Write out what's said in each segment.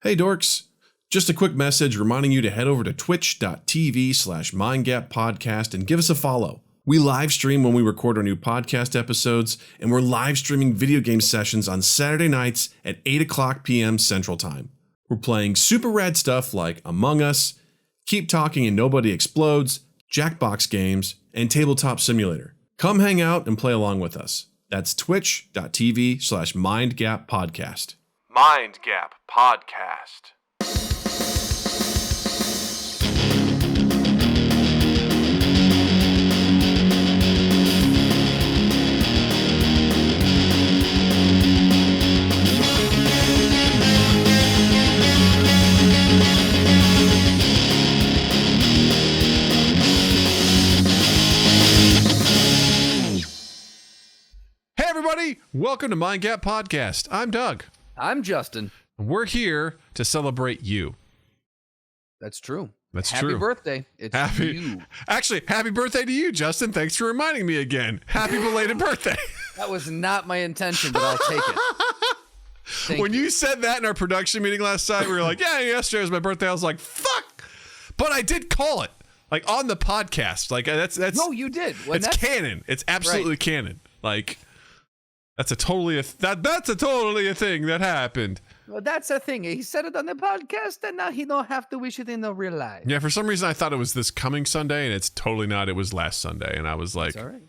Hey dorks, just a quick message reminding you to head over to twitch.tv/mindgappodcast and give us a follow. We live stream when we record our new podcast episodes, and we're live streaming video game sessions on Saturday nights at 8 o'clock p.m. Central Time. We're playing super rad stuff like Among Us, Keep Talking and Nobody Explodes, Jackbox games, and Tabletop Simulator. Come hang out and play along with us. That's twitch.tv/mindgappodcast. Mind Gap Podcast. Hey everybody, welcome to Mind Gap Podcast. I'm Doug. I'm Justin. We're here to celebrate you. That's true. That's Happy true. Happy birthday. It's you. Actually, happy birthday to you, Justin. Thanks for reminding me again. Happy belated birthday. That was not my intention, but I'll take it. When you said that in our production meeting last night, we were like, yeah, yesterday was my birthday. I was like, fuck. But I did call it, like on the podcast. Like that's No, you did. It's canon. It's absolutely canon. Like that's a totally a thing that happened. Well, that's the thing. He said it on the podcast, and now he don't have to wish it in the real life. Yeah, for some reason I thought it was this coming Sunday, and it's totally not. It was last Sunday, and I was like, all right.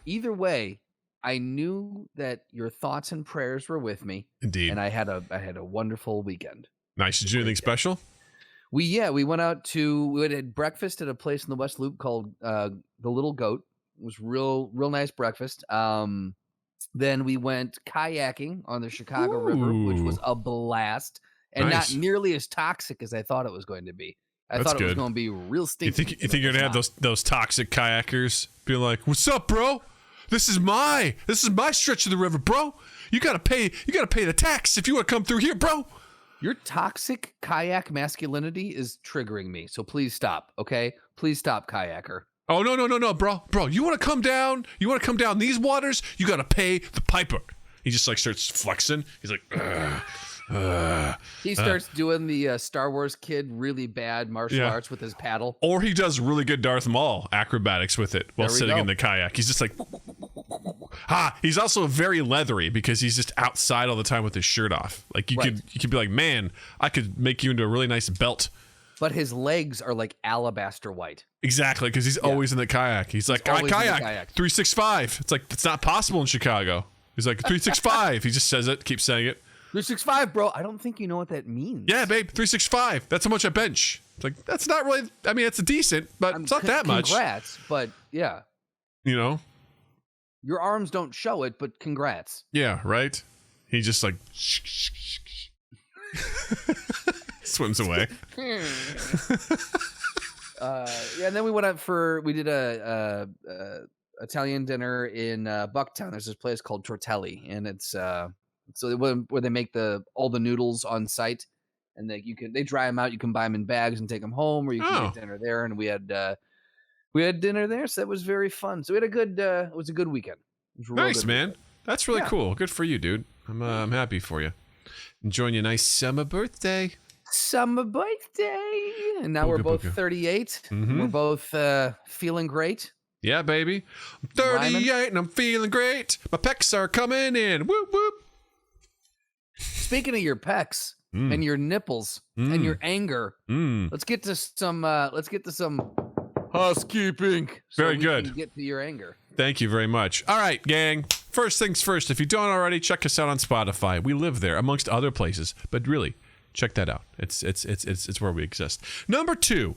Either way, I knew that your thoughts and prayers were with me. Indeed. And I had a wonderful weekend. Nice. Did you do anything special? We went out we had breakfast at a place in the West Loop called the Little Goat. It was real nice breakfast. Then we went kayaking on the Chicago River, which was a blast and Nice. not nearly as toxic as I thought it was going to be. I That's thought it was good. going to be real stinky. You think you're gonna have those toxic kayakers be like, "What's up, bro? This is my stretch of the river, bro. You gotta pay the tax if you want to come through here, bro." Your toxic kayak masculinity is triggering me, so please stop, okay? Please stop, kayaker. Oh no, bro. You want to come down? You want to come down these waters? You gotta pay the piper. He just like starts flexing. He's like, He starts doing the Star Wars kid really bad martial arts with his paddle. Or he does really good Darth Maul acrobatics with it while sitting in the kayak. He's just like, he's also very leathery because he's just outside all the time with his shirt off. Like you could be like, man, I could make you into a really nice belt. But his legs are like alabaster white. Exactly, because he's always in the kayak. He's like, I kayak 365. It's like, it's not possible in Chicago. He's like, 365. He just says it, keeps saying it. 365, bro. I don't think you know what that means. Yeah, babe, 365. That's how much I bench. It's like, that's not really, I mean, it's a decent, but it's not that much. Congrats, but yeah. You know? Your arms don't show it, but congrats. Yeah, right? He just like, swims away. And then we went out we did a Italian dinner in Bucktown. There's this place called Tortelli, and it's where they make all the noodles on site, and they dry them out. You can buy them in bags and take them home, or you can get dinner there. And we had dinner there, so that was very fun. So we had it was a good weekend. It was a Nice, good man. weekend. That's really cool. Good for you, dude. I'm happy for you. Enjoying your nice summer birthday. Summer birthday, and now we're both 38. Mm-hmm. We're both feeling great. Yeah, baby. I'm 38 and I'm feeling great. My pecs are coming in. Whoop whoop. Speaking of your pecs and your nipples and your anger, let's get to some housekeeping. Very we good. Can get to your anger. Thank you very much. All right, gang. First things first. If you don't already, check us out on Spotify. We live there, amongst other places. But really, check that out. It's where we exist. Number 2,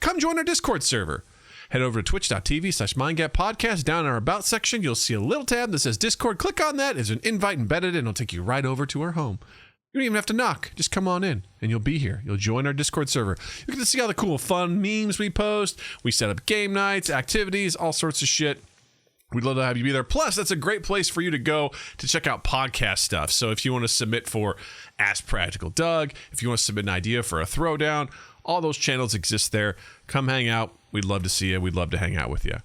come join our Discord server. Head over to twitch.tv/mindgappodcast. Down in our About section, you'll see a little tab that says Discord. Click on that. There's an invite embedded, and it'll take you right over to our home. You don't even have to knock. Just come on in, and you'll be here. You'll join our Discord server. You get to see all the cool, fun memes we post. We set up game nights, activities, all sorts of shit. We'd love to have you be there. Plus, that's a great place for you to go to check out podcast stuff. So if you want to submit for Ask Practical Doug, if you want to submit an idea for a throwdown, all those channels exist there. Come hang out. We'd love to see you. We'd love to hang out with you.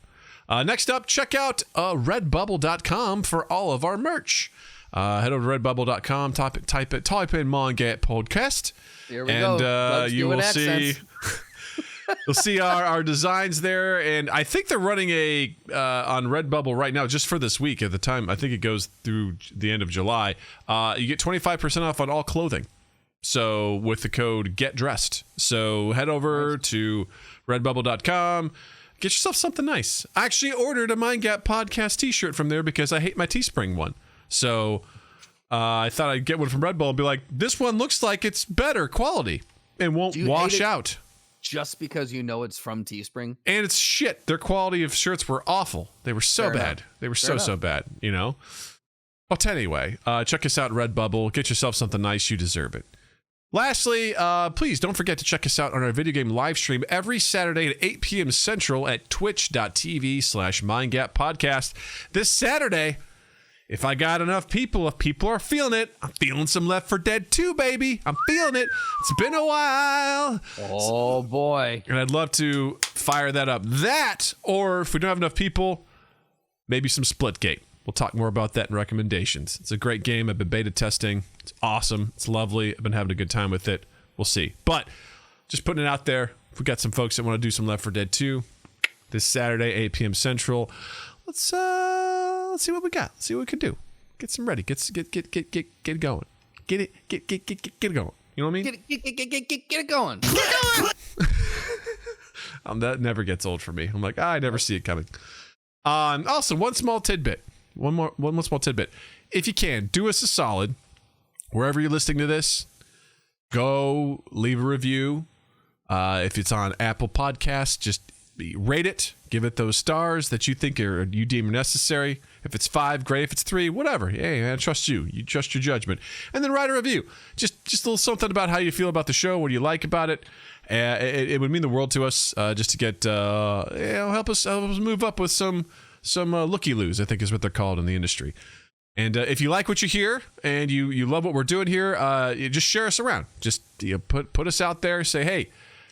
Next up, check out redbubble.com for all of our merch. Head over to redbubble.com, type in Mongat Podcast. Here we and go. you will see you'll see our designs there, and I think they're running a on Redbubble right now just for this week. At the time, I think it goes through the end of July. You get 25% off on all clothing. So with the code GetDressed. So head over to redbubble.com. Get yourself something nice. I actually ordered a Mind Gap Podcast t-shirt from there because I hate my Teespring one. So I thought I'd get one from Redbubble and be like, this one looks like it's better quality and won't wash out. Just because you know it's from Teespring? And it's shit. Their quality of shirts were awful. They were so bad. Enough. They were so bad, you know? But anyway, check us out at Redbubble. Get yourself something nice. You deserve it. Lastly, please don't forget to check us out on our video game live stream every Saturday at 8 p.m. Central at twitch.tv/MindGapPodcast. This Saturday, if I got enough people, if people are feeling it, I'm feeling some Left 4 Dead 2, baby. I'm feeling it. It's been a while. Oh, boy. And I'd love to fire that up. That, or if we don't have enough people, maybe some Splitgate. We'll talk more about that in recommendations. It's a great game. I've been beta testing. It's awesome. It's lovely. I've been having a good time with it. We'll see. But just putting it out there. If we got some folks that want to do some Left 4 Dead 2 this Saturday, 8 p.m. Central, let's see what we got. Let's see what we can do. Get some ready. Get it going. Get it going. You know what I mean? Get it going. Get it going. That never gets old for me. I'm like, I never see it coming. Also, one small tidbit. One more small tidbit. If you can, do us a solid. Wherever you're listening to this, go leave a review. If it's on Apple Podcasts, just rate it. Give it those stars that you think you deem necessary. If it's 5, great. If it's 3, whatever. Hey, I trust you. You trust your judgment. And then write a review. Just a little something about how you feel about the show. What do you like about it? It would mean the world to us. Just to get help us move up with some looky-loos, I think is what they're called in the industry. And if you like what you hear and you love what we're doing here, you just share us around. Just put us out there. Say, hey,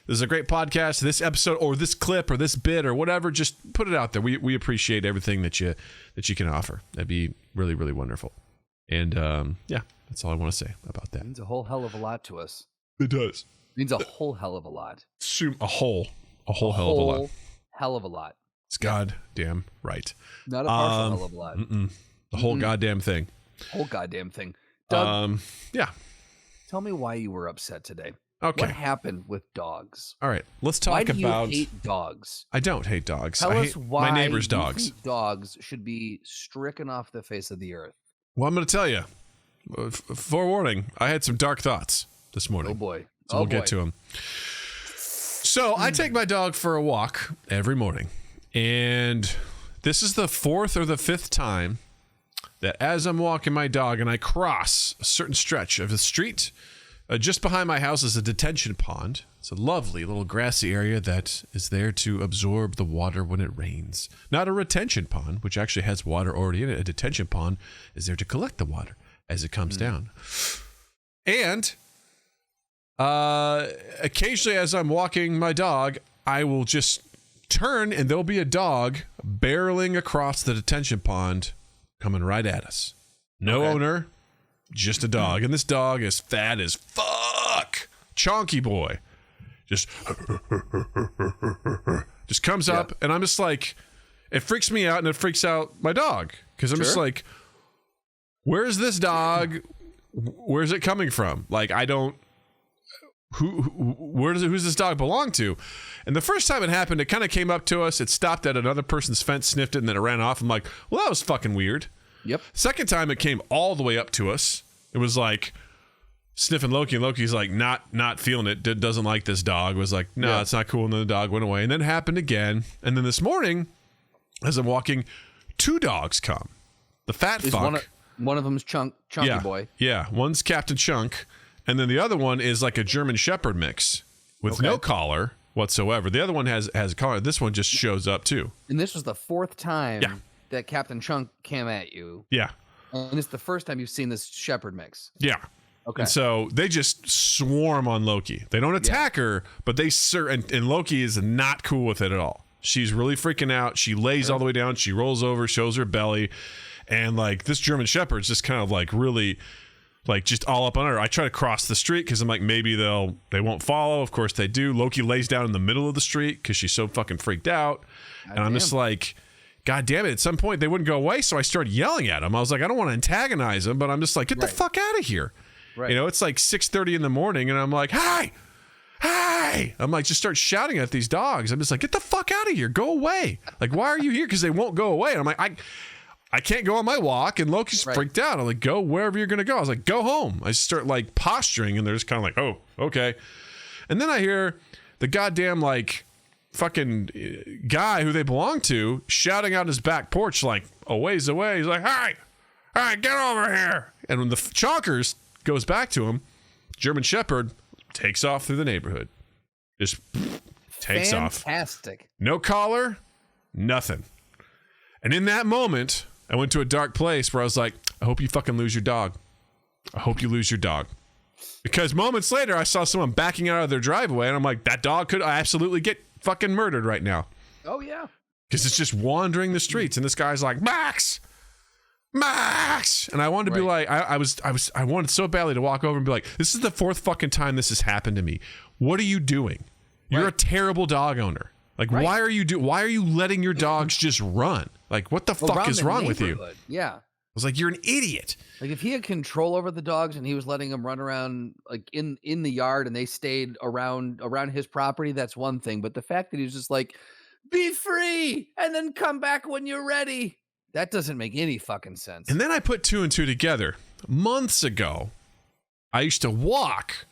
this is a great podcast. This episode or this clip or this bit or whatever, just put it out there. We appreciate everything that you can offer. That'd be really, really wonderful. And yeah, that's all I want to say about that. It means a whole hell of a lot to us. It does. It means a whole hell of a lot. A whole hell of a lot. Hell of a lot. It's goddamn right. Not a partial hell of a lot. The whole goddamn thing. Whole goddamn thing. Doug, yeah. Tell me why you were upset today. Okay. What happened with dogs? All right. Let's talk why do about. You hate dogs? I don't hate dogs. Tell I us hate why my neighbor's you dogs. think dogs should be stricken off the face of the earth. Well, I'm going to tell you. Forewarning, I had some dark thoughts this morning. Oh boy. So we'll get to them. So I take my dog for a walk every morning. And this is the 4th or the 5th time that as I'm walking my dog and I cross a certain stretch of the street, just behind my house is a detention pond. It's a lovely little grassy area that is there to absorb the water when it rains. Not a retention pond, which actually has water already in it. A detention pond is there to collect the water as it comes down. And occasionally as I'm walking my dog, I will just turn and there'll be a dog barreling across the detention pond coming right at us. No owner, just a dog. And this dog is fat as fuck. Chonky boy. Just comes up and I'm just like, it freaks me out and it freaks out my dog. Because I'm just like, where's this dog? Where's it coming from? Like, I don't, who's this dog belong to? And the first time it happened, it kind of came up to us. It stopped at another person's fence, sniffed it, and then it ran off. I'm like, well, that was fucking weird. Yep. Second time it came all the way up to us. It was like sniffing Loki, and Loki's like not feeling it. Doesn't like this dog. Was like, no, it's not cool. And then the dog went away. And then it happened again. And then this morning, as I'm walking, 2 dogs come. The fat fuck. One of them's Chunky Boy. Yeah, one's Captain Chunk. And then the other one is like a German Shepherd mix with no collar whatsoever. The other one has a collar. This one just shows up too. And this was the 4th time that Captain Chunk came at you. Yeah. And it's the first time you've seen this Shepherd mix. Yeah. Okay. And so they just swarm on Loki. They don't attack her, but they and Loki is not cool with it at all. She's really freaking out. She lays all the way down. She rolls over, shows her belly. And like this German Shepherd's just kind of like really like just all up on her. I try to cross the street because I'm like, maybe they won't follow. Of course they do. Loki lays down in the middle of the street because she's so fucking freaked out. And I'm just like, God damn it. At some point they wouldn't go away. So I started yelling at him. I was like, I don't want to antagonize him, but I'm just like, get the fuck out of here. Right. You know, it's like 6:30 in the morning and I'm like, hey, I'm like, just start shouting at these dogs. I'm just like, get the fuck out of here. Go away. Like, why are you here? Because they won't go away. And I'm like, I can't go on my walk. And Loki's freaked out. I'm like, go wherever you're going to go. I was like, go home. I start like posturing and they're just kind of like, oh, okay. And then I hear the goddamn like fucking guy who they belong to shouting out his back porch like a ways away. He's like, hey, get over here. And when the chonkers goes back to him, German Shepherd takes off through the neighborhood. Just takes off. Fantastic. No collar, nothing. And in that moment, I went to a dark place where I was like, I hope you fucking lose your dog. I hope you lose your dog. Because moments later, I saw someone backing out of their driveway, and I'm like, that dog could absolutely get fucking murdered right now. Oh, yeah. Because it's just wandering the streets, and this guy's like, Max! And I wanted to be like, I wanted so badly to walk over and be like, this is the fourth fucking time this has happened to me. What are you doing? You're a terrible dog owner. Like, why are you letting your dogs just run? Like, what the fuck is wrong with you? Yeah. I was like, you're an idiot. Like, if he had control over the dogs and he was letting them run around like in the yard and they stayed around his property, that's one thing. But the fact that he was just like, be free and then come back when you're ready. That doesn't make any fucking sense. And then I put two and two together. Months ago, I used to walk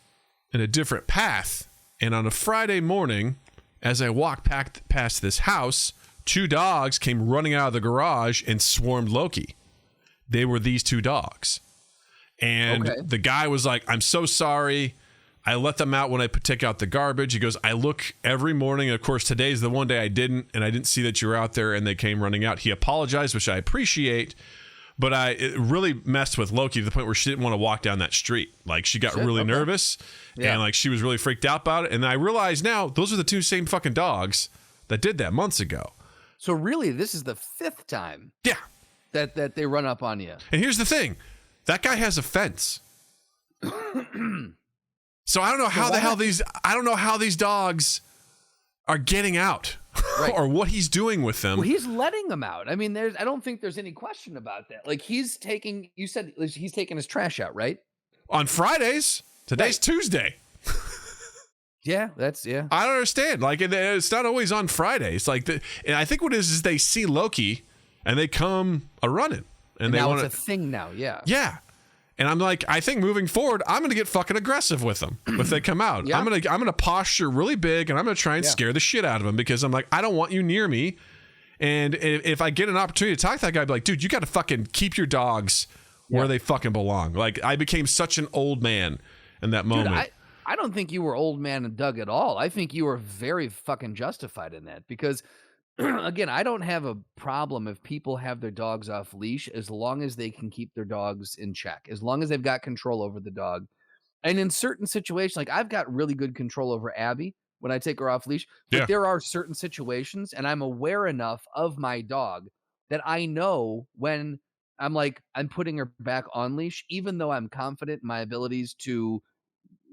in a different path. And on a Friday morning, as I walked past this house, two dogs came running out of the garage and swarmed Loki. They were these two dogs. And the guy was like, I'm so sorry. I let them out when I take out the garbage. He goes, I look every morning. Of course, today's the one day I didn't, and I didn't see that you were out there, and they came running out. He apologized, which I appreciate, but it really messed with Loki to the point where she didn't want to walk down that street. Like, she got really nervous, and like she was really freaked out about it. And I realized now those are the two same fucking dogs that did that months ago. So really, this is the fifth time. Yeah. That they run up on you. And here's the thing, that guy has a fence. So I don't know how these dogs are getting out or what he's doing with them. Well, he's letting them out. I mean, I don't think there's any question about that. Like, you said he's taking his trash out, right? On Fridays. Today's Tuesday. Yeah, I don't understand. Like, it's not always on Fridays. Like, and I think what it is they see Loki and they come a running. And now it's a thing now, yeah. Yeah. And I'm like, I think moving forward, I'm going to get fucking aggressive with them if they come out. I'm going to posture really big and I'm going to try and scare the shit out of them because I'm like, I don't want you near me. And if I get an opportunity to talk to that guy, I'd be like, dude, you got to fucking keep your dogs where they fucking belong. Like, I became such an old man in that moment. Dude, I don't think you were old man and Doug at all. I think you were very fucking justified in that because again, I don't have a problem if people have their dogs off leash as long as they can keep their dogs in check, as long as they've got control over the dog. And in certain situations, like I've got really good control over Abby when I take her off leash, but there are certain situations and I'm aware enough of my dog that I know when I'm putting her back on leash, even though I'm confident in my abilities to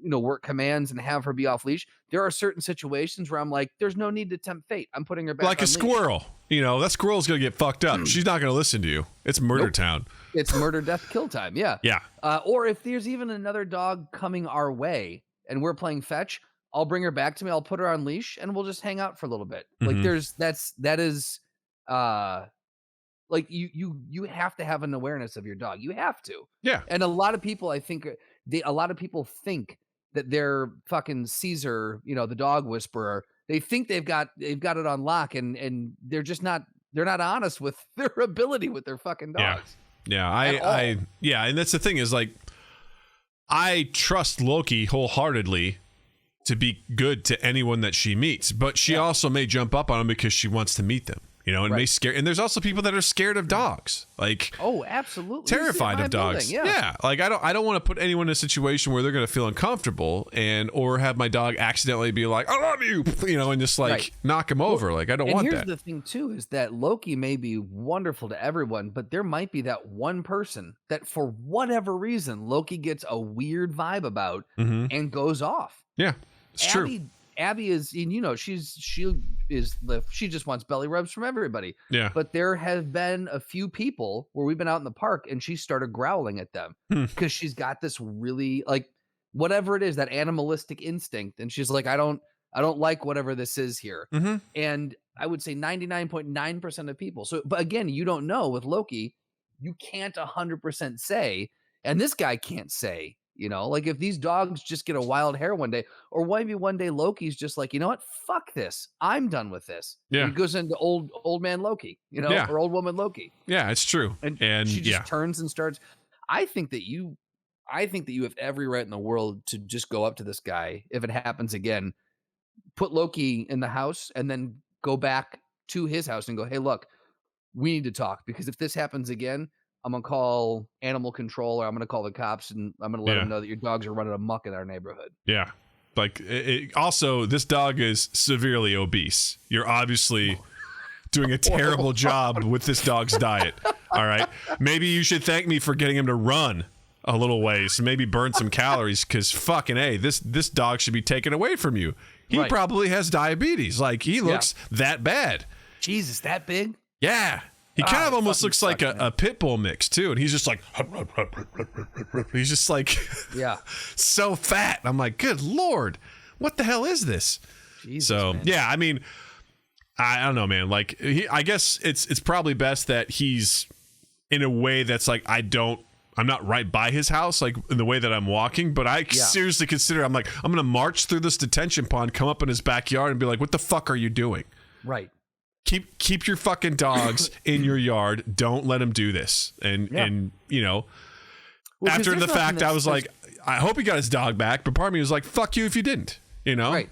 work commands and have her be off leash. There are certain situations where I'm like, there's no need to tempt fate. I'm putting her back like on a squirrel. Leash. That squirrel's going to get fucked up. She's not going to listen to you. It's murder town. It's murder, death, kill time. Yeah. Yeah. Or if there's even another dog coming our way and we're playing fetch, I'll bring her back to me. I'll put her on leash and we'll just hang out for a little bit. Like that is like you have to have an awareness of your dog. You have to. Yeah. And a lot of people, I think think that they're fucking Caesar, the dog whisperer. They think they've got it on lock and they're just not, they're not honest with their ability with their fucking dogs. Yeah. And that's the thing is like, I trust Loki wholeheartedly to be good to anyone that she meets, but she also may jump up on them because she wants to meet them. you know, and may scare. And there's also people that are scared of dogs, like oh, absolutely, terrified of dogs. Yeah, like I don't want to put anyone in a situation where they're going to feel uncomfortable or have my dog accidentally be like, I love you, you know, and just like knock him over. Like I don't want that. And here's the thing too, is that Loki may be wonderful to everyone, but there might be that one person that for whatever reason Loki gets a weird vibe about and goes off. Yeah, it's true. Abby is, you know, she just wants belly rubs from everybody. Yeah. But there have been a few people where we've been out in the park and she started growling at them because she's got this really, like, whatever it is, that animalistic instinct, and she's like, I don't like whatever this is here. And I would say 99.9% of people. So, but again, you don't know with Loki, you can't 100% say, and this guy can't say. You know, like if these dogs just get a wild hair one day, or maybe one day Loki's just like, you know what, fuck this, I'm done with this. Yeah, and he goes into old man Loki, you know, or old woman Loki. Yeah, it's true. And she just turns and starts. I think that you have every right in the world to just go up to this guy if it happens again, put Loki in the house, and then go back to his house and go, hey, look, we need to talk, because if this happens again, I'm going to call animal control, or I'm going to call the cops, and I'm going to let them know that your dogs are running amok in our neighborhood. Yeah. Like, also, this dog is severely obese. You're obviously doing a terrible job with this dog's diet. All right. Maybe you should thank me for getting him to run a little ways, maybe burn some calories, because fucking A, this dog should be taken away from you. He probably has diabetes. Like, he looks that bad. Jesus, that big? Yeah. He kind of almost looks like a pit bull mix too, and he's just like, he's just like, so fat. I'm like, good Lord, what the hell is this? Jesus, so man. Yeah, I mean, I don't know, man. Like, I guess it's probably best that he's in a way that's like, I'm not right by his house, like in the way that I'm walking, but I seriously consider, I'm gonna march through this detention pond, come up in his backyard, and be like, what the fuck are you doing? Right. Keep your fucking dogs in your yard. Don't let them do this. And you know, after the fact, I was like, I hope he got his dog back. But part of me was like, fuck you if you didn't. You know, right?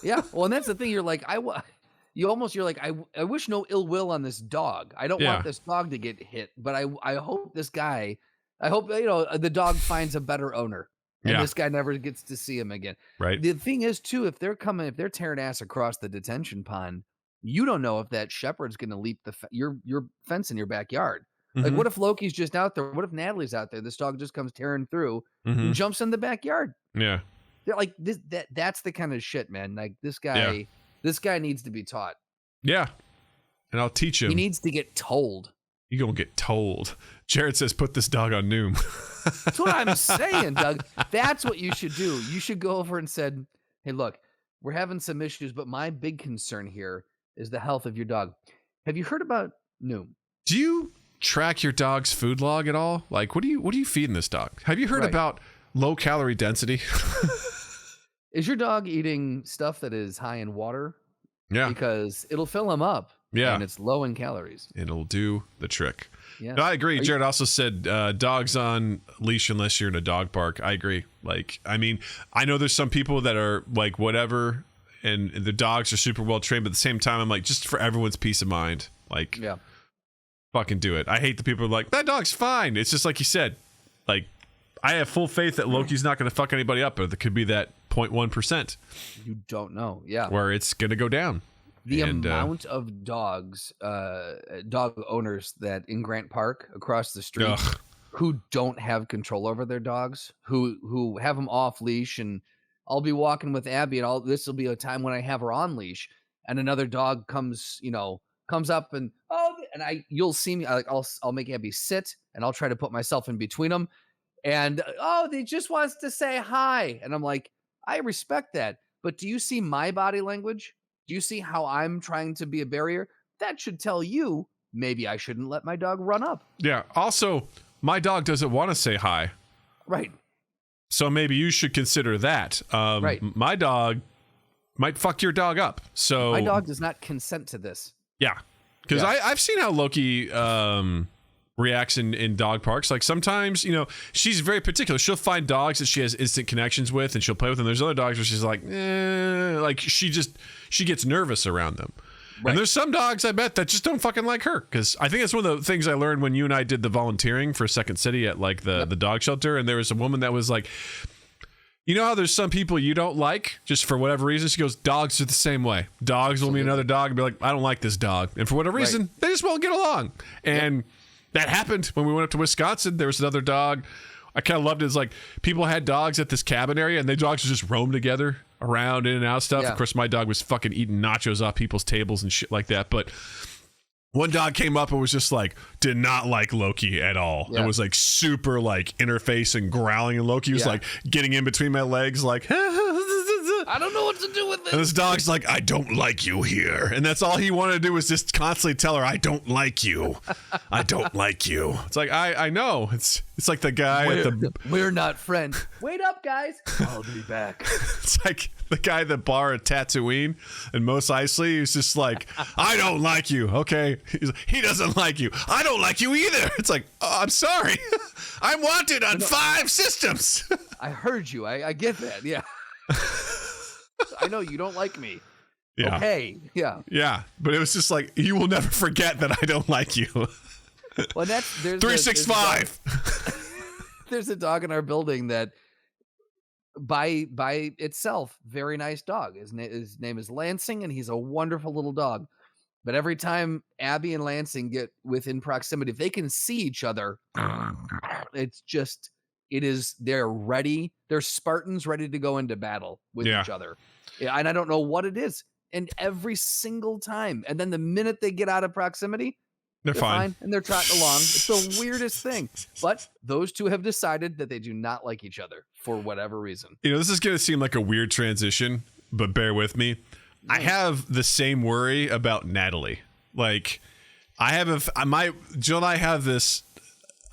Yeah. Well, and that's the thing. You're like, you're like, I wish no ill will on this dog. I don't want this dog to get hit. But I hope this guy. I hope, you know, the dog finds a better owner. And this guy never gets to see him again. Right. The thing is, too, if they're tearing ass across the detention pond, you don't know if that shepherd's going to leap your fence in your backyard. Like, what if Loki's just out there? What if Natalie's out there? This dog just comes tearing through and jumps in the backyard. Yeah. They're like, that's the kind of shit, man. Like, this guy needs to be taught. Yeah. And I'll teach him. He needs to get told. You gonna get told. Jared says, put this dog on Noom. That's what I'm saying, Doug. That's what you should do. You should go over and said, hey, look, we're having some issues, but my big concern here is the health of your dog. Have you heard about Noom? Do you track your dog's food log at all? Like, what are you feeding this dog? Have you heard about low calorie density? Is your dog eating stuff that is high in water? Yeah. Because it'll fill him up. Yeah. And it's low in calories. It'll do the trick. Yeah. No, I agree. Jared also said dogs on leash unless you're in a dog park. I agree. Like, I mean, I know there's some people that are like, whatever, and the dogs are super well trained, but at the same time, I'm like, just for everyone's peace of mind, like, fucking do it. I hate the people who are like, that dog's fine. It's just like you said, like, I have full faith that Loki's not going to fuck anybody up, but there could be that 0.1%. You don't know. Yeah. Where it's going to go down. The amount of dogs, dog owners that in Grant Park across the street who don't have control over their dogs, who have them off leash, and I'll be walking with Abby, and this will be a time when I have her on leash, and another dog comes up and you'll see me, I'll make Abby sit, and I'll try to put myself in between them, and they just wants to say hi, and I'm like, I respect that, but do you see my body language? Do you see how I'm trying to be a barrier? That should tell you maybe I shouldn't let my dog run up. Yeah. Also, my dog doesn't want to say hi. Right. So maybe you should consider that. Right. My dog might fuck your dog up. So my dog does not consent to this. Yeah. Because I've seen how Loki reacts in dog parks. Like, sometimes, she's very particular. She'll find dogs that she has instant connections with, and she'll play with them. There's other dogs where she's like, she gets nervous around them. Right. And there's some dogs I bet that just don't fucking like her, because I think that's one of the things I learned when you and I did the volunteering for Second City at like the dog shelter, and there was a woman that was like, you know how there's some people you don't like just for whatever reason? She goes, dogs are the same way. Dogs will meet another dog and be like, I don't like this dog. And for whatever reason, they just won't get along. And that happened when we went up to Wisconsin. There was another dog. I kind of loved it. It's like people had dogs at this cabin area and the dogs would just roam together around in and out stuff. Yeah. Of course, my dog was fucking eating nachos off people's tables and shit like that. But one dog came up and was just like, did not like Loki at all. Yeah. It was like super like interface and growling. And Loki was like getting in between my legs like, I don't know what to do with this. and this dog's like, I don't like you here. And that's all he wanted to do was just constantly tell her, I don't like you. I don't like you. It's like, I know. It's like the guy at the... We're not friends. Wait up, guys. I'll be back. It's like the guy at the bar at Tatooine and Mos Eisley. He's just like, I don't like you. Okay. He doesn't like you. I don't like you either. It's like, oh, I'm sorry. I'm wanted on 5 systems. I heard you. I get that. Yeah. I know you don't like me. Yeah. Okay. Yeah. Yeah. But it was just like, you will never forget that I don't like you. Well, there's 365. There's a dog in our building that by itself, very nice dog. His name is Lansing, and he's a wonderful little dog. But every time Abby and Lansing get within proximity, if they can see each other, they're ready. They're Spartans ready to go into battle with each other. Yeah, and I don't know what it is. And every single time, and then the minute they get out of proximity, they're fine and they're trotting along. It's the weirdest thing. But those two have decided that they do not like each other for whatever reason. You know, this is going to seem like a weird transition, but bear with me. I have the same worry about Natalie. Like, Jill and I have this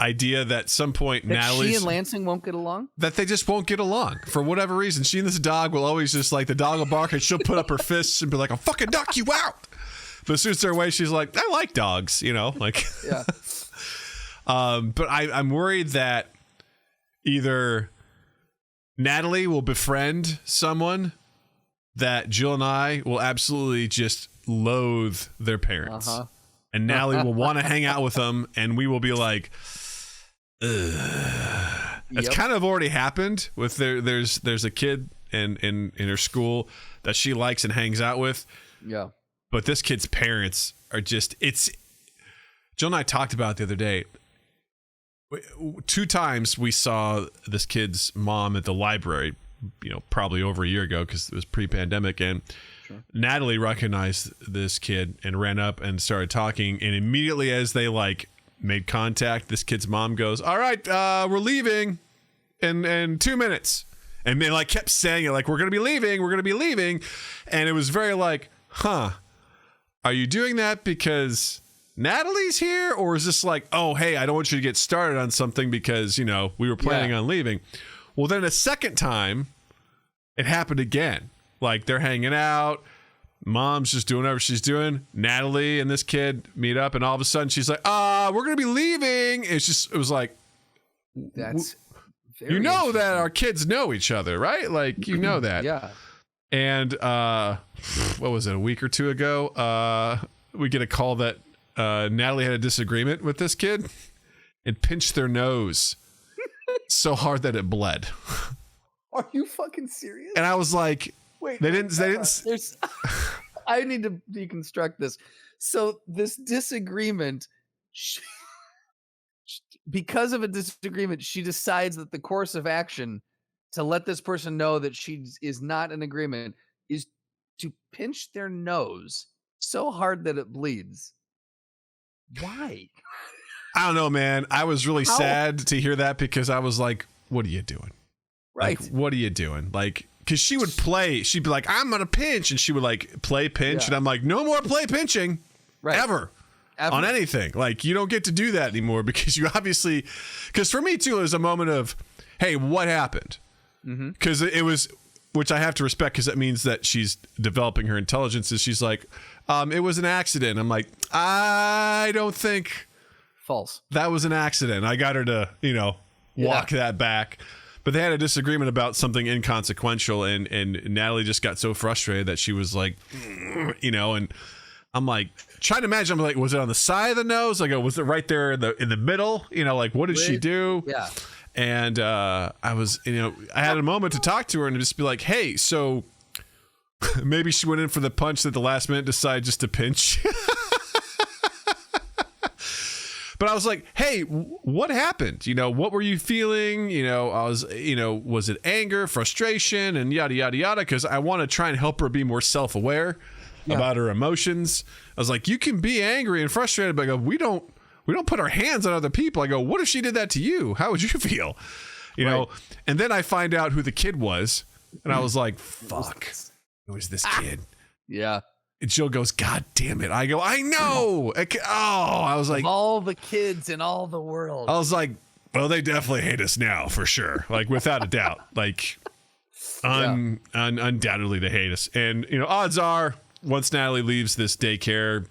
idea that at some point Natalie, she and Lansing won't get along. That they just won't get along for whatever reason. She and this dog will always just like, the dog will bark and she'll put up her fists and be like, I'll fucking knock you out. But as soon as they're away, she's like, I like dogs, you know, like, yeah. But I'm worried that either Natalie will befriend someone that Jill and I will absolutely just loathe their parents. And Natalie will want to hang out with them, and we will be like, ugh. It's kind of already happened with there's a kid in her school that she likes and hangs out with. Yeah. But this kid's parents are just, Jill and I talked about it the other day. 2 times we saw this kid's mom at the library, you know, probably over a year ago because it was pre-pandemic, and Natalie recognized this kid and ran up and started talking, and immediately as they like made contact, this kid's mom goes, all right, we're leaving in 2 minutes. And they like kept saying it like, we're gonna be leaving, and it was very like, huh, are you doing that because Natalie's here, or is this like, oh hey, I don't want you to get started on something because, you know, we were planning on leaving? Well, then a second time it happened again. Like, they're hanging out, mom's just doing whatever she's doing, Natalie and this kid meet up, and all of a sudden she's like, we're gonna be leaving. It was like, that's very you know that our kids know each other, right? Like, you know that. Yeah. And what was it, a week or 2 ago, we get a call that Natalie had a disagreement with this kid and pinched their nose so hard that it bled. Are you fucking serious? And I was like, wait, they didn't I need to deconstruct this. So this disagreement, because of a disagreement, she decides that the course of action to let this person know that she is not in agreement is to pinch their nose so hard that it bleeds. Why? I don't know, man. I was really sad to hear that because I was like, what are you doing? Right. Like, what are you doing? Like, because she would play, she'd be like, I'm going to pinch. And she would like play pinch. And I'm like, no more play pinching ever on anything. Like, you don't get to do that anymore because you obviously, because for me too, it was a moment of, hey, what happened? Because it was, which I have to respect because that means that she's developing her intelligence. Is she's like, it was an accident. I'm like, I don't think false. That was an accident. I got her to, you know, walk that back. But they had a disagreement about something inconsequential, and Natalie just got so frustrated that she was like, you know, and I'm like trying to imagine. I'm like, was it on the side of the nose? I go, was it right there in the middle? You know, like what did she do? Yeah. And I was, I had a moment to talk to her and just be like, hey, so maybe she went in for the punch at the last minute, decided just to pinch. But I was like, hey, what happened? What were you feeling? I was, was it anger, frustration, and yada, yada, yada? Because I want to try and help her be more self-aware about her emotions. I was like, you can be angry and frustrated, but I go, we don't put our hands on other people. I go, what if she did that to you? How would you feel? You know? And then I find out who the kid was. And I was like, fuck, it was this kid. Yeah. And Jill goes, God damn it. I go, I know. I was like, all the kids in all the world. I was like, well, they definitely hate us now for sure. Like without a doubt, like undoubtedly they hate us. And, odds are once Natalie leaves this daycare,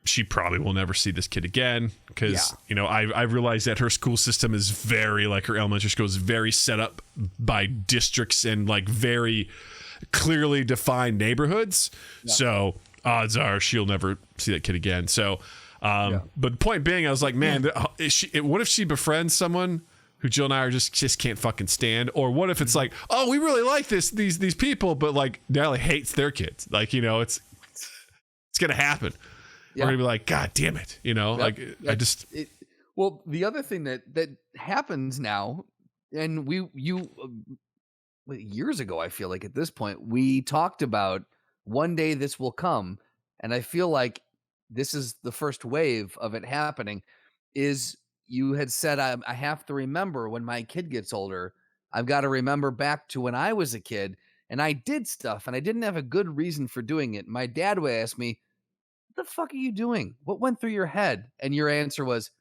she probably will never see this kid again because, I realized that her school system is very, like her elementary school is very set up by districts and like very clearly defined neighborhoods. Yeah. So odds are she'll never see that kid again. So, but point being, I was like, man, what if she befriends someone who Jill and I are just can't fucking stand? Or what if it's like, oh, we really like these people, but like Natalie hates their kids. Like, it's going to happen. We're gonna be like, God damn it, Well, the other thing that happens now, and years ago, I feel like at this point we talked about one day this will come, and I feel like this is the first wave of it happening. Is you had said I have to remember when my kid gets older, I've got to remember back to when I was a kid and I did stuff and I didn't have a good reason for doing it. My dad would ask me, what the fuck are you doing? What went through your head? And your answer was,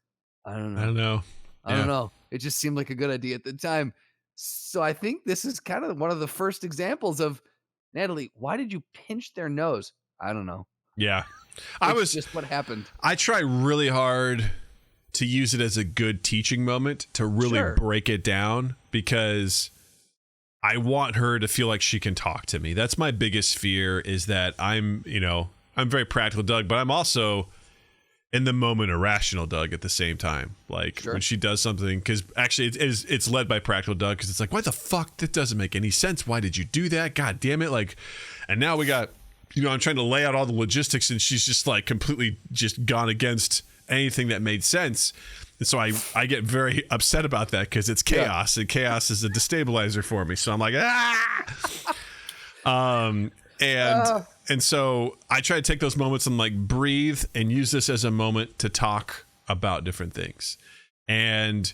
I don't know. I don't know. It just seemed like a good idea at the time. So I think this is kind of one of the first examples of, Natalie, why did you pinch their nose? I don't know. Yeah. It's just what happened. I try really hard to use it as a good teaching moment to really break it down because I want her to feel like she can talk to me. That's my biggest fear is that I'm very practical Doug, but I'm also in the moment irrational Doug at the same time. Like when she does something, because actually it's led by practical Doug because it's like, what the fuck? That doesn't make any sense. Why did you do that? God damn it. Like, and now we got, I'm trying to lay out all the logistics and she's just like completely just gone against anything that made sense. And so I get very upset about that because it's chaos and chaos is a destabilizer for me. So I'm like, And so I try to take those moments and like breathe and use this as a moment to talk about different things. And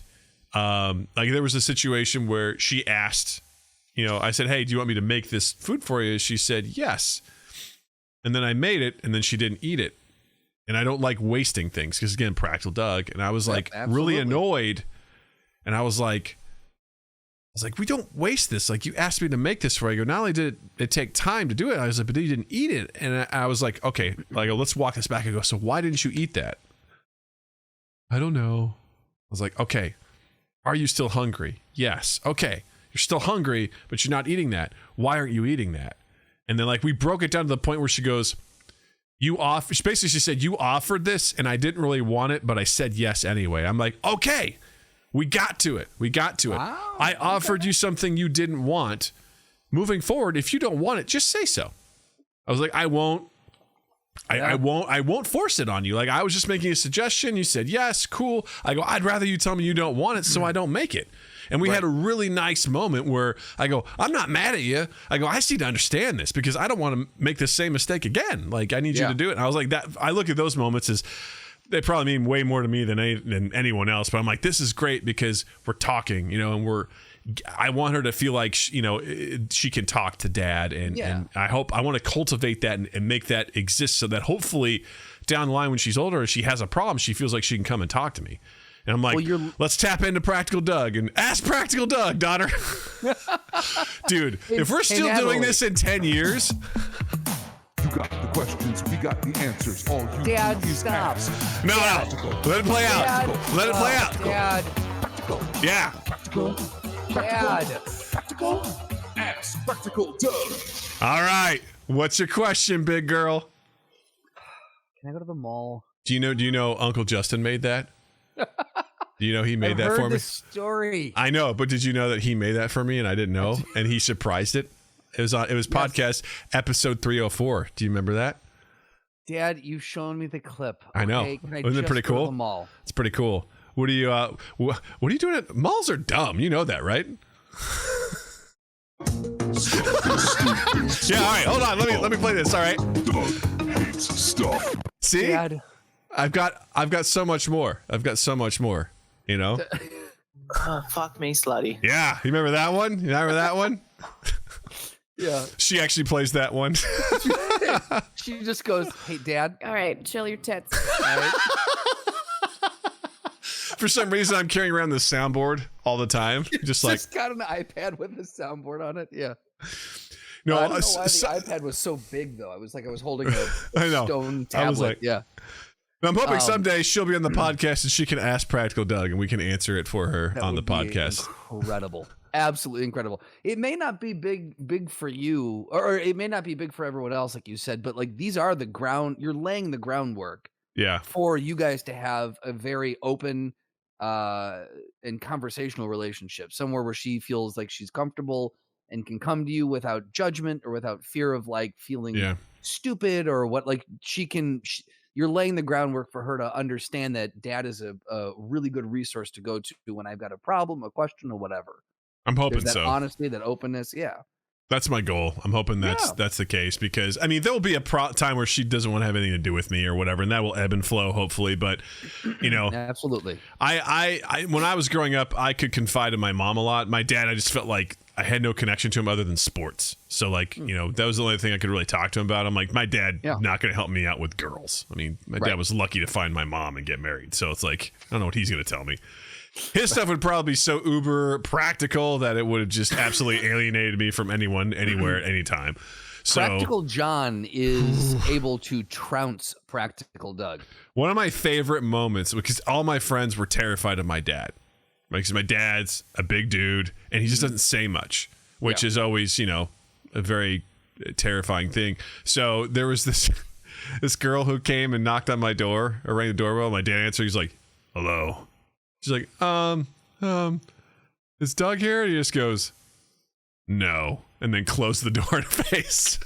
like there was a situation where she asked, I said, hey, do you want me to make this food for you? She said, yes. And then I made it and then she didn't eat it. And I don't like wasting things because again, practical Doug. And I was like really annoyed. And I was like, we don't waste this. Like you asked me to make this for you. I go, not only did it take time to do it, I was like, but you didn't eat it. And I was like, okay, let's walk this back. I go, so why didn't you eat that? I don't know. I was like, okay, are you still hungry? Yes. Okay. You're still hungry, but you're not eating that. Why aren't you eating that? And then like we broke it down to the point where she goes, she said, you offered this and I didn't really want it, but I said yes anyway. I'm like, okay. We got to it. Wow, I offered you something you didn't want. Moving forward, if you don't want it, just say so. I was like, I won't force it on you. Like I was just making a suggestion. You said, yes, cool. I go, I'd rather you tell me you don't want it so I don't make it. And we had a really nice moment where I go, I'm not mad at you. I go, I just need to understand this because I don't want to make the same mistake again. Like I need you to do it. And I was like that. I look at those moments as they probably mean way more to me than anyone else. But I'm like, this is great because we're talking, and I want her to feel like, she can talk to dad. And I want to cultivate that and make that exist so that hopefully down the line when she's older, if she has a problem, she feels like she can come and talk to me. And I'm like, let's tap into Practical Doug and ask Practical Doug, daughter. Dude, if we're still doing this in 10 years... You got the questions, we got the answers. All you Dad, do is stop. ask. No. Let it play out. Dad, Let it play out. Dad. Practical. Yeah. Practical. Dad. Practical. Ask Practical Doug. All right. What's your question, big girl? Can I go to the mall? Do you know Uncle Justin made that? Do you know he made that for me? This story. I know, but did you know that he made that for me and I didn't know? And he surprised it. It was podcast episode 304. Do you remember that? Dad, you've shown me the clip. I know. Okay, can I Isn't it just pretty go to cool? the mall? It's pretty cool. What are you what are you doing at malls are dumb. You know that, right? Yeah, all right. Hold on. Let me play this. All right. Doug hates stuff. See? Dad. I've got so much more. I've got so much more, you know? Fuck me, slutty. Yeah. You remember that one? You remember that one? Yeah. She actually plays that one. She just goes, "Hey, Dad." All right, chill your tits. All right. For some reason, I'm carrying around the soundboard all the time. Just like, Just got an iPad with a soundboard on it. Yeah. no, I don't know why the iPad was so big though. I was holding a I know. stone I was tablet. like- Yeah. I'm hoping someday she'll be on the podcast and she can ask Practical Doug and we can answer it for her That on the would be podcast. Incredible. Absolutely incredible. It may not be big for you, or it may not be big for everyone else, like you said, but like these are the ground, you're laying the groundwork Yeah. for you guys to have a very open and conversational relationship, somewhere where she feels like she's comfortable and can come to you without judgment or without fear of like feeling Yeah. stupid or what. Like you're laying the groundwork for her to understand that Dad is a really good resource to go to when I've got a problem, a question, or whatever. I'm hoping There's that so. honesty, that openness. Yeah. That's my goal. I'm hoping that's the case because I mean there will be a time where she doesn't want to have anything to do with me or whatever, and that will ebb and flow hopefully. But you know, Absolutely. I when I was growing up, I could confide in my mom a lot. My dad, I just felt like I had no connection to him other than sports. So like you know that was the only thing I could really talk to him about. I'm like my dad not going to help me out with girls. I mean my dad was lucky to find my mom and get married. So it's like I don't know what he's going to tell me. His stuff would probably be so uber practical that it would have just absolutely alienated me from anyone, anywhere, at any time. So, Practical John is able to trounce Practical Doug. one of my favorite moments, because all my friends were terrified of my dad. Because my dad's a big dude, and he just doesn't say much, which is always, you know, a very terrifying thing. So there was this girl who came and knocked on my door, or rang the doorbell. My dad answered. He's like, "Hello." She's like, is Doug here? And he just goes, "No," and then closed the door in her face.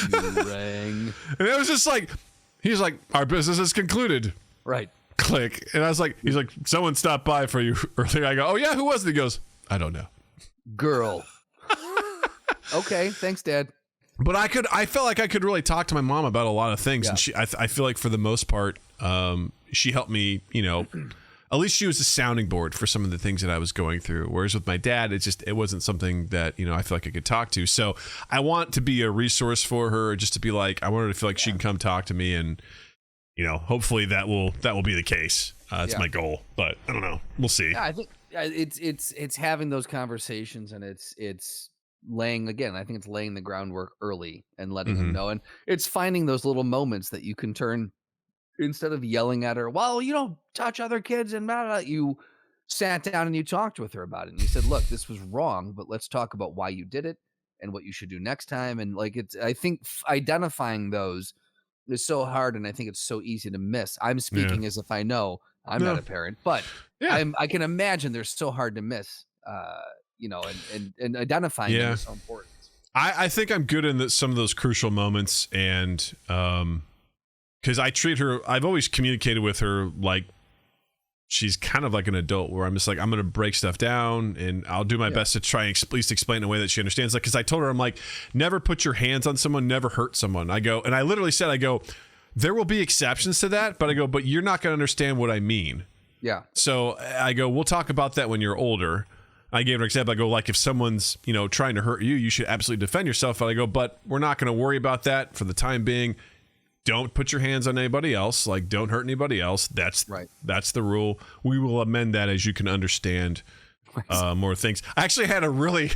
You rang. And it was just like, he's like, "Our business is concluded." Right. Click. And I was like, he's like, "Someone stopped by for you earlier." I go, "Oh yeah, who was it?" He goes, "I don't know." Girl. Okay. Thanks, Dad. But I felt like I could really talk to my mom about a lot of things, and I feel like for the most part, she helped me. You know, at least she was a sounding board for some of the things that I was going through. Whereas with my dad, it wasn't something that you know I feel like I could talk to. So I want to be a resource for her, just to be like I want her to feel like she can come talk to me, and you know, hopefully that will be the case. That's my goal, but I don't know. We'll see. Yeah, I think it's having those conversations, and it's laying the groundwork early and letting them know, and it's finding those little moments that you can turn, instead of yelling at her, "Well, you don't touch other kids," and blah, blah, blah, you sat down and you talked with her about it, and you said, "Look, this was wrong, but let's talk about why you did it and what you should do next time." And like I think identifying those is so hard, and I think it's so easy to miss. I'm speaking as if I know. I'm not a parent, but I can imagine they're so hard to miss. You know, and identifying them is so important. I think I'm good in some of those crucial moments, and because I treat her, I've always communicated with her like she's kind of like an adult, where I'm just like, I'm going to break stuff down, and I'll do my best to try and at least explain in a way that she understands. Like, because I told her, I'm like, never put your hands on someone, never hurt someone. I go, and I literally said, I go, there will be exceptions to that, but I go, but you're not going to understand what I mean. Yeah. So I go, we'll talk about that when you're older. I gave an example. I go, like, if someone's, you know, trying to hurt you, you should absolutely defend yourself. And I go, but we're not going to worry about that for the time being. Don't put your hands on anybody else. Like, don't hurt anybody else. That's right. That's the rule. We will amend that as you can understand more things. I actually had a really...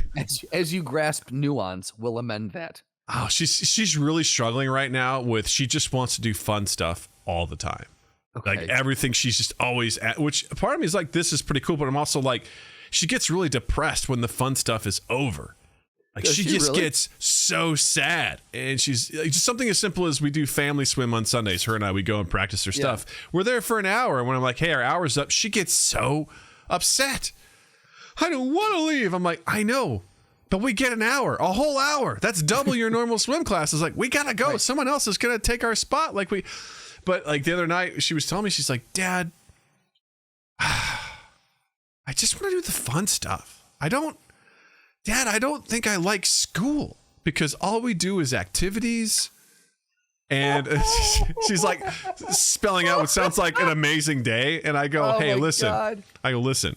As you grasp nuance, we'll amend that. Oh, she's really struggling right now with, she just wants to do fun stuff all the time. Okay. Like, everything she's just always at, which part of me is like, this is pretty cool, but I'm also like, she gets really depressed when the fun stuff is over. Like Does she she just really? gets so sad, and she's like, just something as simple as we do family swim on Sundays. Her and I, we go and practice her stuff. We're there for an hour, and when I'm like, "Hey, our hour's up," she gets so upset. I don't want to leave. I'm like, I know, but we get an hour, a whole hour. That's double your normal swim class. It's like we gotta go. Right. Someone else is gonna take our spot. But like the other night, she was telling me, she's like, Dad, I just want to do the fun stuff. Dad, I don't think I like school because all we do is activities. And she's like spelling out what sounds like an amazing day. And I go, hey, listen. God. I go, listen,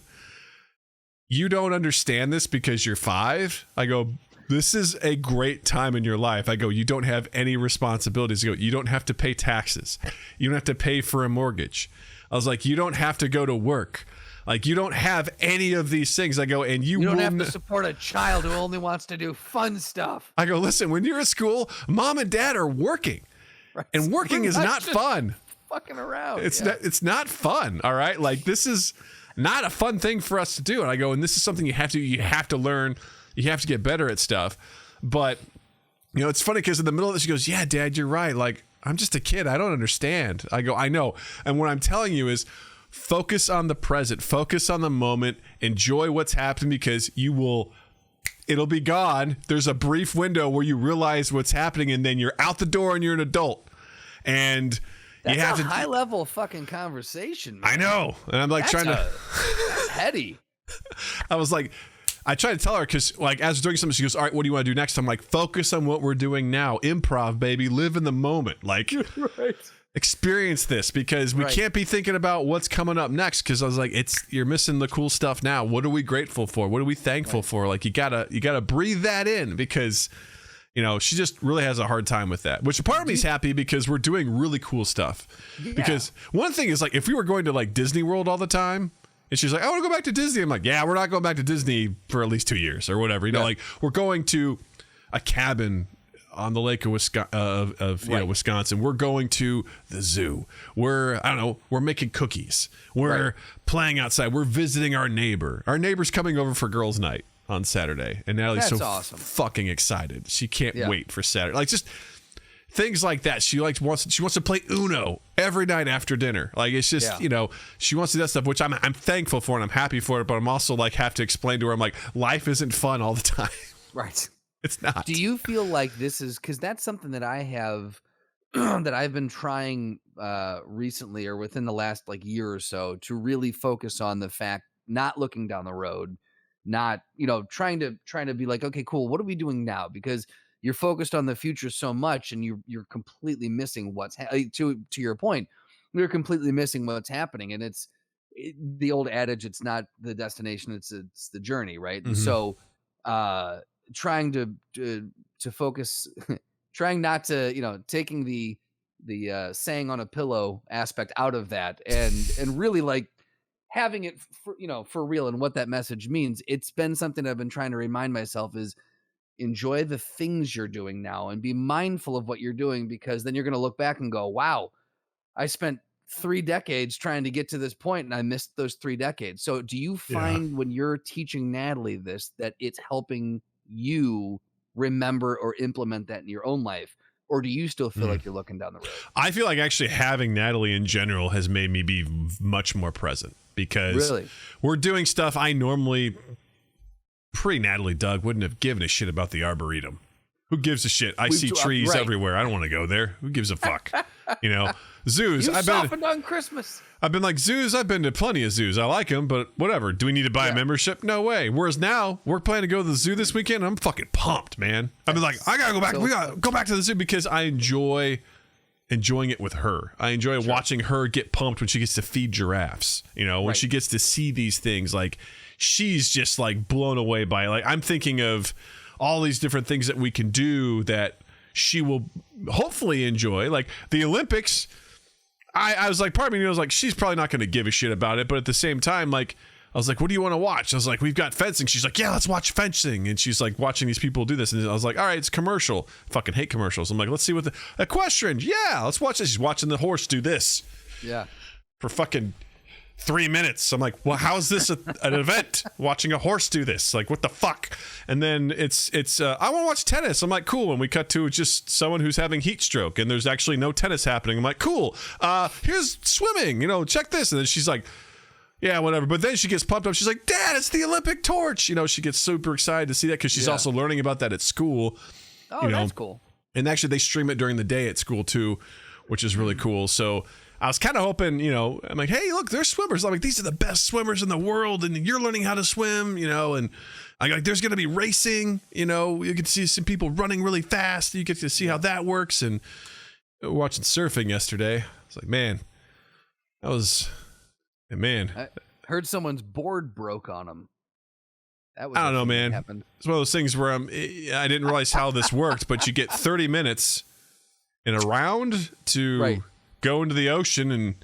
you don't understand this because you're 5. I go, this is a great time in your life. I go, you don't have any responsibilities. I go, you don't have to pay taxes. You don't have to pay for a mortgage. I was like, you don't have to go to work. Like, you don't have any of these things. I go, and you don't have to support a child who only wants to do fun stuff. I go, listen, when you're at school, mom and dad are working. Right. And working is not fun. Fucking around. It's not fun. All right. Like, this is not a fun thing for us to do. And I go, and this is something you have to learn. You have to get better at stuff. But, you know, it's funny because in the middle of this, she goes, yeah, Dad, you're right. Like, I'm just a kid. I don't understand. I go, I know. And what I'm telling you is focus on the present, focus on the moment, enjoy what's happening because it'll be gone. There's a brief window where you realize what's happening and then you're out the door and you're an adult. And that's you have a high level fucking conversation, man. I know. And I'm like that's heady. I was like, I try to tell her because like as we're doing something, she goes, all right, what do you want to do next? I'm like, focus on what we're doing now. Improv, baby. Live in the moment. Like, right. Experience this because we can't be thinking about what's coming up next because I was like, you're missing the cool stuff now. What are we grateful for? What are we thankful for? Like you gotta breathe that in because you know she just really has a hard time with that. Which a part of me is happy because we're doing really cool stuff. Yeah. Because one thing is like if we were going to like Disney World all the time and she's like, I want to go back to Disney. I'm like, yeah, we're not going back to Disney for at least 2 years or whatever. You know, like we're going to a cabin on the lake of Wisconsin. We're going to the zoo. We're making cookies. We're playing outside. We're visiting our neighbor. Our neighbor's coming over for girls' night on Saturday. And Natalie's awesome. Fucking excited. She can't wait for Saturday. Like just things like that. She wants to play Uno every night after dinner. Like it's just, you know, she wants to do that stuff, which I'm thankful for and I'm happy for it, but I'm also like have to explain to her, I'm like, life isn't fun all the time. Right. It's not. Do you feel like this is because that's something that I have that I've been trying recently or within the last like year or so to really focus on the fact, not looking down the road, not, you know, trying to be like, okay, cool. What are we doing now? Because you're focused on the future so much and you're completely missing what's to your point. You're completely missing what's happening. And it's the old adage, it's not the destination, it's the journey. Right. Mm-hmm. So, trying to focus, trying not to, you know, taking the saying on a pillow aspect out of that and really like having it for, you know, for real and what that message means. It's been something I've been trying to remind myself is enjoy the things you're doing now and be mindful of what you're doing because then you're going to look back and go, wow, I spent 3 decades trying to get to this point and I missed those 3 decades. So do you find when you're teaching Natalie this, that it's helping you remember or implement that in your own life? Or do you still feel like you're looking down the road? I feel like actually having Natalie in general has made me be much more present because we're doing stuff I normally pre-Natalie Doug wouldn't have given a shit about the Arboretum. Who gives a shit? I see trees everywhere. I don't want to go there. Who gives a fuck? You know, zoos. You softened on Christmas. I've been like zoos. I've been to plenty of zoos. I like them, but whatever. Do we need to buy a membership? No way. Whereas now we're planning to go to the zoo this weekend. And I'm fucking pumped, man. I've been like, I gotta go back. We gotta go back to the zoo because I enjoying it with her. I enjoy watching her get pumped when she gets to feed giraffes. You know, when she gets to see these things, like she's just like blown away by it. Like I'm thinking of all these different things that we can do that she will hopefully enjoy. Like the Olympics, I was like, part of me was like, she's probably not going to give a shit about it. But at the same time, like, I was like, what do you want to watch? I was like, we've got fencing. She's like, yeah, let's watch fencing. And she's like watching these people do this. And I was like, all right, it's commercial. Fucking hate commercials. I'm like, let's see what equestrian. Yeah, let's watch this. She's watching the horse do this. Yeah. For fucking 3 minutes. I'm like, well, how is this an event? Watching a horse do this? Like, what the fuck? And then it's I want to watch tennis. I'm like, cool. And we cut to just someone who's having heat stroke, and there's actually no tennis happening. I'm like, cool. Here's swimming. Check this. And then she's like, yeah, whatever. But then she gets pumped up. She's like, Dad, it's the Olympic torch. She gets super excited to see that because she's also learning about that at school. Oh, that's cool. And actually, they stream it during the day at school too, which is really cool. So I was kind of hoping, I'm like, hey, look, there's swimmers. I'm like, these are the best swimmers in the world, and you're learning how to swim, and I like, there's going to be racing, you get to see some people running really fast. You get to see how that works. And watching surfing yesterday, it's like, man, I heard someone's board broke on them. I don't know, man. Happened. It's one of those things where I didn't realize how this worked, but you get 30 minutes in a round to go into the ocean and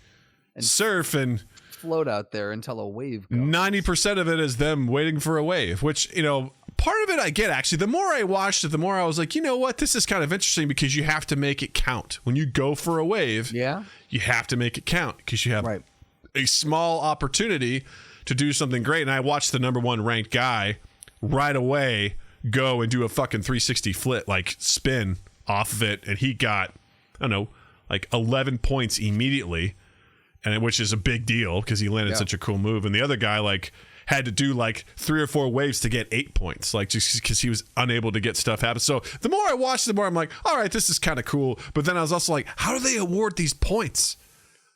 surf and float out there until a wave goes. 90% of it is them waiting for a wave, which, part of it I get, actually. The more I watched it, the more I was like, you know what? This is kind of interesting because you have to make it count. When you go for a wave, you have to make it count because you have a small opportunity to do something great. And I watched the number one ranked guy right away go and do a fucking 360 flip, like spin off of it. And he got, I don't know, like 11 points immediately, and which is a big deal because he landed such a cool move. And the other guy had to do 3 or 4 waves to get 8 points, just because he was unable to get stuff happen. So the more I watched, the more I'm like, all right, this is kind of cool. But then I was also like, how do they award these points?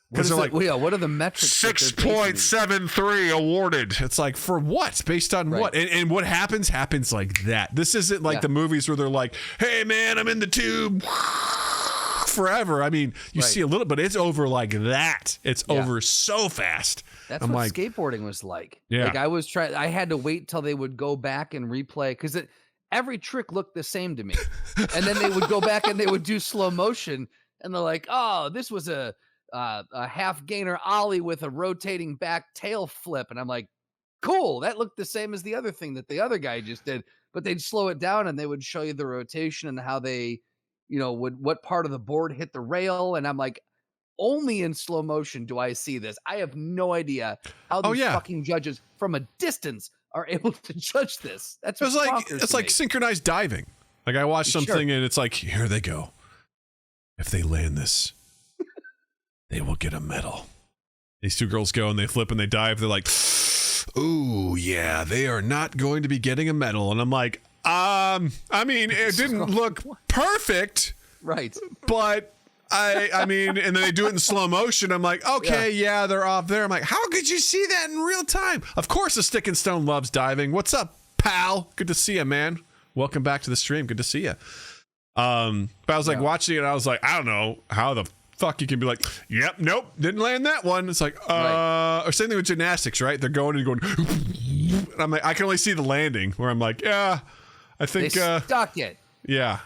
Because they're like, what are the metrics? 6.73 awarded. It's like, for what? Based on what? And what happens like that. This isn't like the movies where they're like, hey man, I'm in the tube forever. I mean, you see a little, but it's over like that. It's over so fast. That's what skateboarding was like. Yeah. Like I had to wait till they would go back and replay because every trick looked the same to me. And then they would go back and they would do slow motion and they're like, oh, this was a half gainer ollie with a rotating back tail flip. And I'm like, cool. That looked the same as the other thing that the other guy just did, but they'd slow it down and they would show you the rotation and how they, what part of the board hit the rail. And I'm like, only in slow motion do I see this. I have no idea how these fucking judges from a distance are able to judge this. It's like synchronized diving. Like I watched something and it's like, here they go. If they land this, they will get a medal. These two girls go and they flip and they dive. They're like, ooh, yeah, they are not going to be getting a medal. And I'm like, I mean, it didn't look perfect. Right. But I mean, and then they do it in slow motion. I'm like, okay, they're off there. I'm like, how could you see that in real time? Of course, the Stick and Stone loves diving. What's up, pal? Good to see you, man. Welcome back to the stream. Good to see you. But I was like watching it. And I was like, I don't know how the fuck you can be like, yep, nope, didn't land that one. It's like, or same thing with gymnastics, right? They're going and going. And I'm like, I can only see the landing where I'm like, yeah, I think they stuck it. Yeah.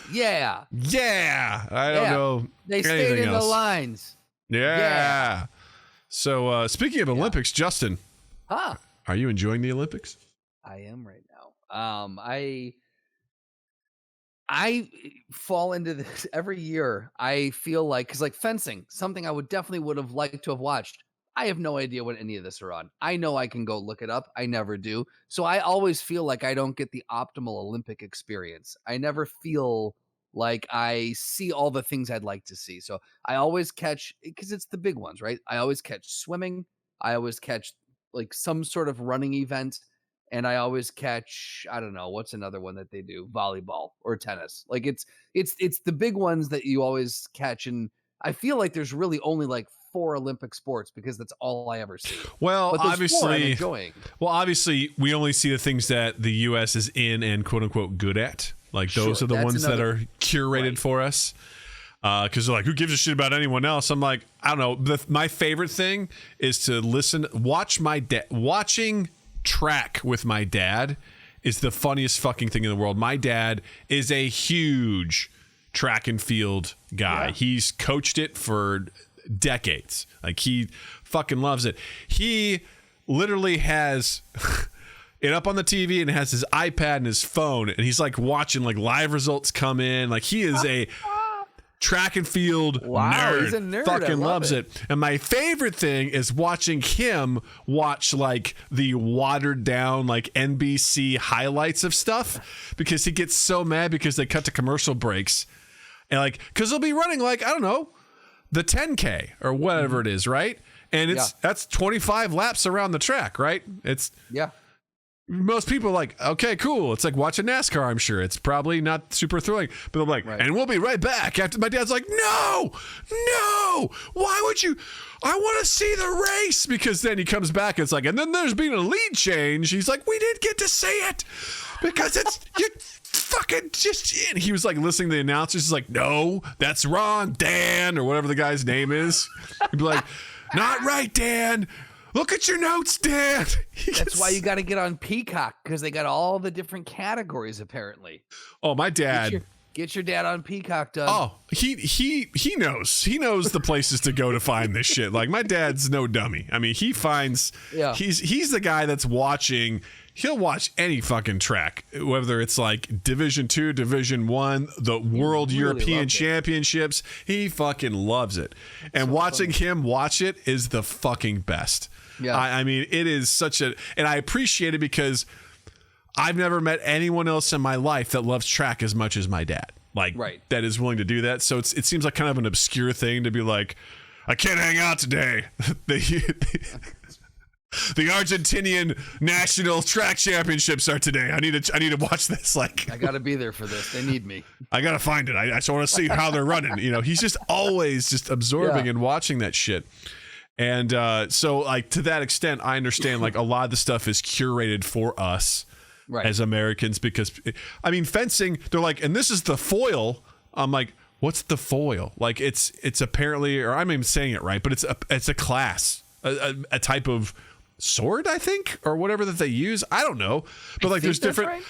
Yeah. I don't know. They stayed in the lines. Yeah. So speaking of Olympics, Justin, are you enjoying the Olympics? I am right now. I fall into this every year. I feel like, because like fencing, something I would have liked to have watched. I have no idea what any of this are on. I know I can go look it up. I never do. So I always feel like I don't get the optimal Olympic experience. I never feel like I see all the things I'd like to see. So I always catch, because it's the big ones, right? I always catch swimming. I always catch like some sort of running event. And I always catch, I don't know, what's another one that they do? Volleyball or tennis. Like it's the big ones that you always catch. And I feel like there's really only like 4 Olympic sports because that's all I ever see. Well, but obviously, enjoying. We only see the things that the U.S. is in and quote unquote good at. Like those are the ones that are curated for us. Because they're like, who gives a shit about anyone else? I'm like, I don't know. My favorite thing is to watching track with my dad is the funniest fucking thing in the world. My dad is a huge track and field guy. He's coached it for decades. Like he fucking loves it. He literally has it up on the TV and has his iPad and his phone and he's like watching like live results come in. Like he is Track and field Wow, nerd. he's a nerd. Fucking I love loves it. it. And my favorite thing is watching him watch like the watered down like NBC highlights of stuff because he gets so mad because they cut to commercial breaks and like because they'll be running like I don't know the 10K or whatever it is, right? And that's 25 laps around the track, right? It's most people are like, okay, cool. It's like watching NASCAR, I'm sure. It's probably not super thrilling. But I'm like, and we'll be right back. After my dad's like, no, why would you? I want to see the race. Because then he comes back and it's like, and then there's been a lead change. He's like, we didn't get to see it. Because it's, you fucking just, and he was like listening to the announcers. He's like, no, that's wrong, Dan, or whatever the guy's name is. He'd be like, not right, Dan. Look at your notes, Dan. That's why you got to get on Peacock because they got all the different categories apparently. Oh, my dad. Get your dad on Peacock, Doug. Oh, he knows. He knows the places to go to find this shit. Like my dad's no dummy. I mean, he finds. Yeah. He's the guy that's watching. He'll watch any fucking track, whether it's like Division 2, Division 1, the World European Championships. He fucking loves it. And watching him watch it is the fucking best. Yeah. I mean, it is such a, and I appreciate it because I've never met anyone else in my life that loves track as much as my dad. Like that is willing to do that. So it seems like kind of an obscure thing to be like, I can't hang out today. The Argentinian national track championships are today. I need to watch this. Like I got to be there for this. They need me. I got to find it. I just want to see how they're running. You know, he's just always just absorbing and watching that shit. And so like to that extent, I understand like a lot of the stuff is curated for us as Americans because I mean fencing. They're like, and this is the foil. I'm like, what's the foil? Like it's apparently, or I'm even saying it right, but it's a class, a type of sword, I think, or whatever that they use. I don't know, but like there's different.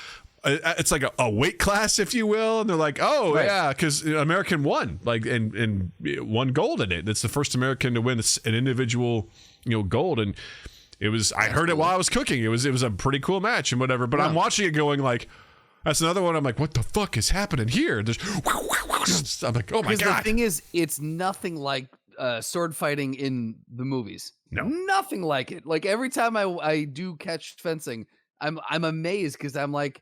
It's like a weight class, if you will, and they're like, oh yeah, because American won, like and won gold in it. It's the first American to win an individual, gold, and it was. I heard it while I was cooking. It was a pretty cool match and whatever. But I'm watching it going like, that's another one. I'm like, what the fuck is happening here? There's, I'm like, oh my god. The thing is, it's nothing like sword fighting in the movies. No, nothing like it. Like every time I do catch fencing, I'm amazed because I'm like,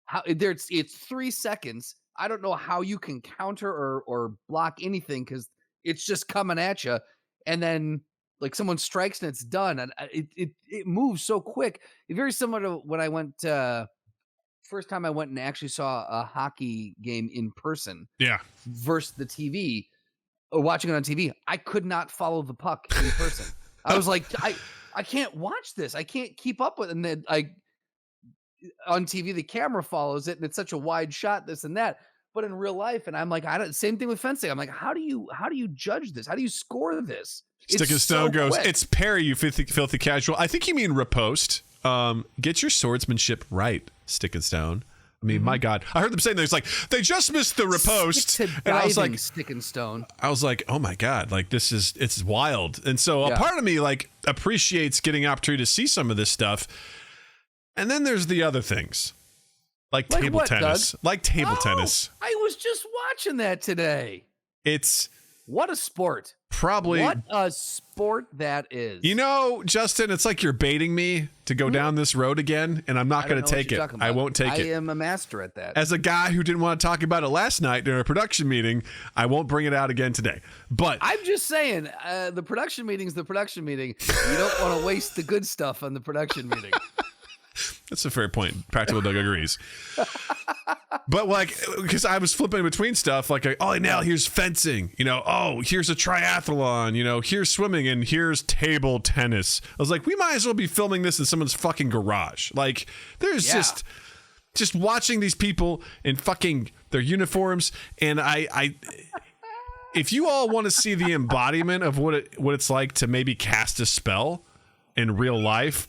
how it's 3 seconds. I don't know how you can counter or block anything because it's just coming at you, and then like someone strikes and it's done, and it moves so quick. It's very similar to when I went first time I went and actually saw a hockey game in person. Yeah, versus the TV or watching it on TV. I could not follow the puck in person. I was like, I can't watch this. I can't keep up with it. And then on TV, the camera follows it and it's such a wide shot, this and that. But in real life, and I'm like, same thing with fencing. I'm like, how do you judge this? How do you score this? Stick and Stone goes, it's parry, you filthy casual. I think you mean riposte. Get your swordsmanship right, Stick and Stone. I mean, my God, I heard them saying there's like they just missed the riposte, and I was like, Stick and Stone. I was like, oh my God, like it's wild. And so a part of me like appreciates getting opportunity to see some of this stuff. And then there's the other things, like table tennis, Doug? like table tennis. I was just watching that today. It's what a sport. Probably what a sport that is. You know, Justin, it's like you're baiting me to go down this road again, and I'm not going to take it. I won't take it. I am a master at that. As a guy who didn't want to talk about it last night during a production meeting, I won't bring it out again today. But I'm just saying, the production meeting's the production meeting. You don't want to waste the good stuff on the production meeting. That's a fair point. Practical Doug agrees. But like, because I was flipping between stuff, like, oh, now here's fencing, oh, here's a triathlon, here's swimming, and here's table tennis. I was like, we might as well be filming this in someone's fucking garage. Like, there's just watching these people in fucking their uniforms, and I if you all want to see the embodiment of what it's like to maybe cast a spell in real life,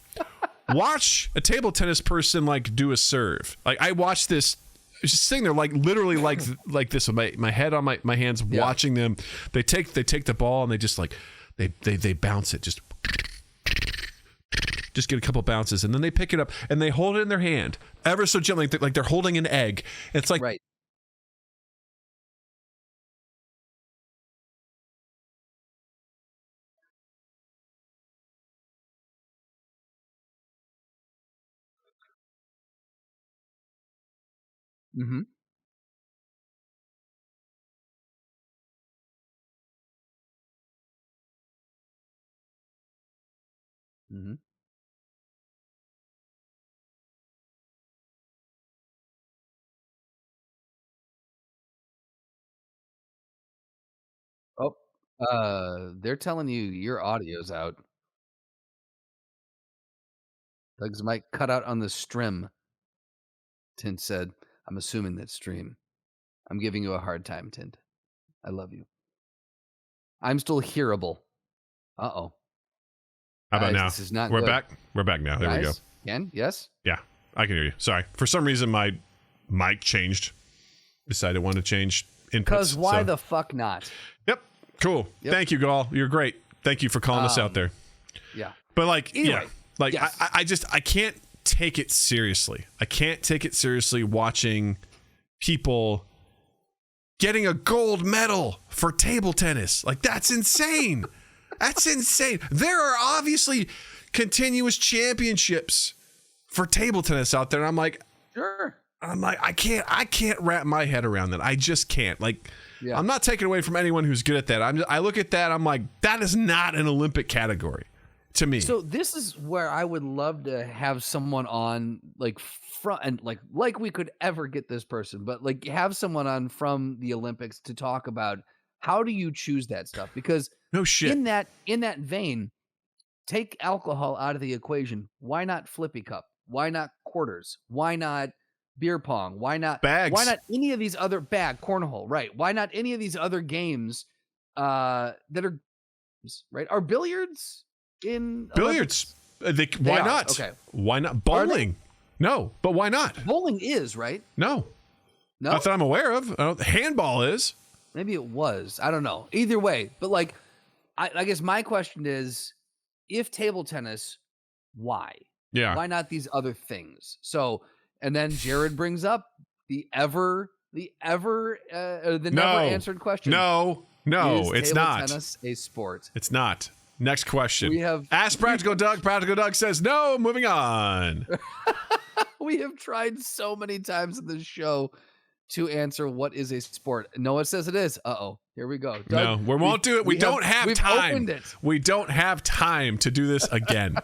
watch a table tennis person like do a serve. Like I watched this, I was just sitting there like literally like this with my head on my hands, watching them. They take the ball and they just like they bounce it, just get a couple bounces, and then they pick it up and they hold it in their hand ever so gently, like they're holding an egg. It's like Mm-hmm. Mm-hmm. Oh, they're telling you your audio's out. Doug's mic cut out on the stream. Tint said, "I'm assuming that stream. I'm giving you a hard time, Tint. I love you. I'm still hearable. Uh-oh. How about Guys, now? this is not We're good. back. We're back now. There we go. Guys, Ken, yes? Yeah, I can hear you. Sorry. For some reason, my mic changed. Decided I wanted to change inputs. Because why so. the fuck not? Yep. Cool. Yep. Thank you, Gall. You're great. Thank you for calling us out there. Yeah. But like, Anyway, yeah, like yes. I can't take it seriously. I can't take it seriously watching people getting a gold medal for table tennis. Like, that's insane. That's insane. There are obviously continuous championships for table tennis out there. And I'm like, Sure. I can't wrap my head around that. I just can't. Like, Yeah. I'm not taking away from anyone who's good at that. I look at that. I'm like, that is not an Olympic category to me. So this is where I would love to have someone on, like, from, and like we could ever get this person, but like have someone on from the Olympics to talk about how do you choose that stuff? Because no shit. in that vein, take alcohol out of the equation. Why not flippy cup? Why not quarters? Why not beer pong? Why not Bags. Why not any of these other cornhole? Right? Why not any of these other games that are right? Are billiards in Billiards? Olympics? Why are, not? okay. Why not? Bowling? No, but why not? Bowling is right. No, No, not that I'm aware of. Handball is. maybe it was. I don't know. Either way, but like, I guess my question is, if table tennis, why? Yeah. Why not these other things? So, and then Jared brings up the never never answered question. No, Is it's table not. tennis a sport? It's not. Next question. We have Ask Practical Doug. Practical Doug says no. Moving on. we have tried so many times in this show to answer what is a sport. Noah says it is. Uh-oh. Here we go. Doug, No, we won't do it. We don't have we've time. Opened it. We don't have time to do this again.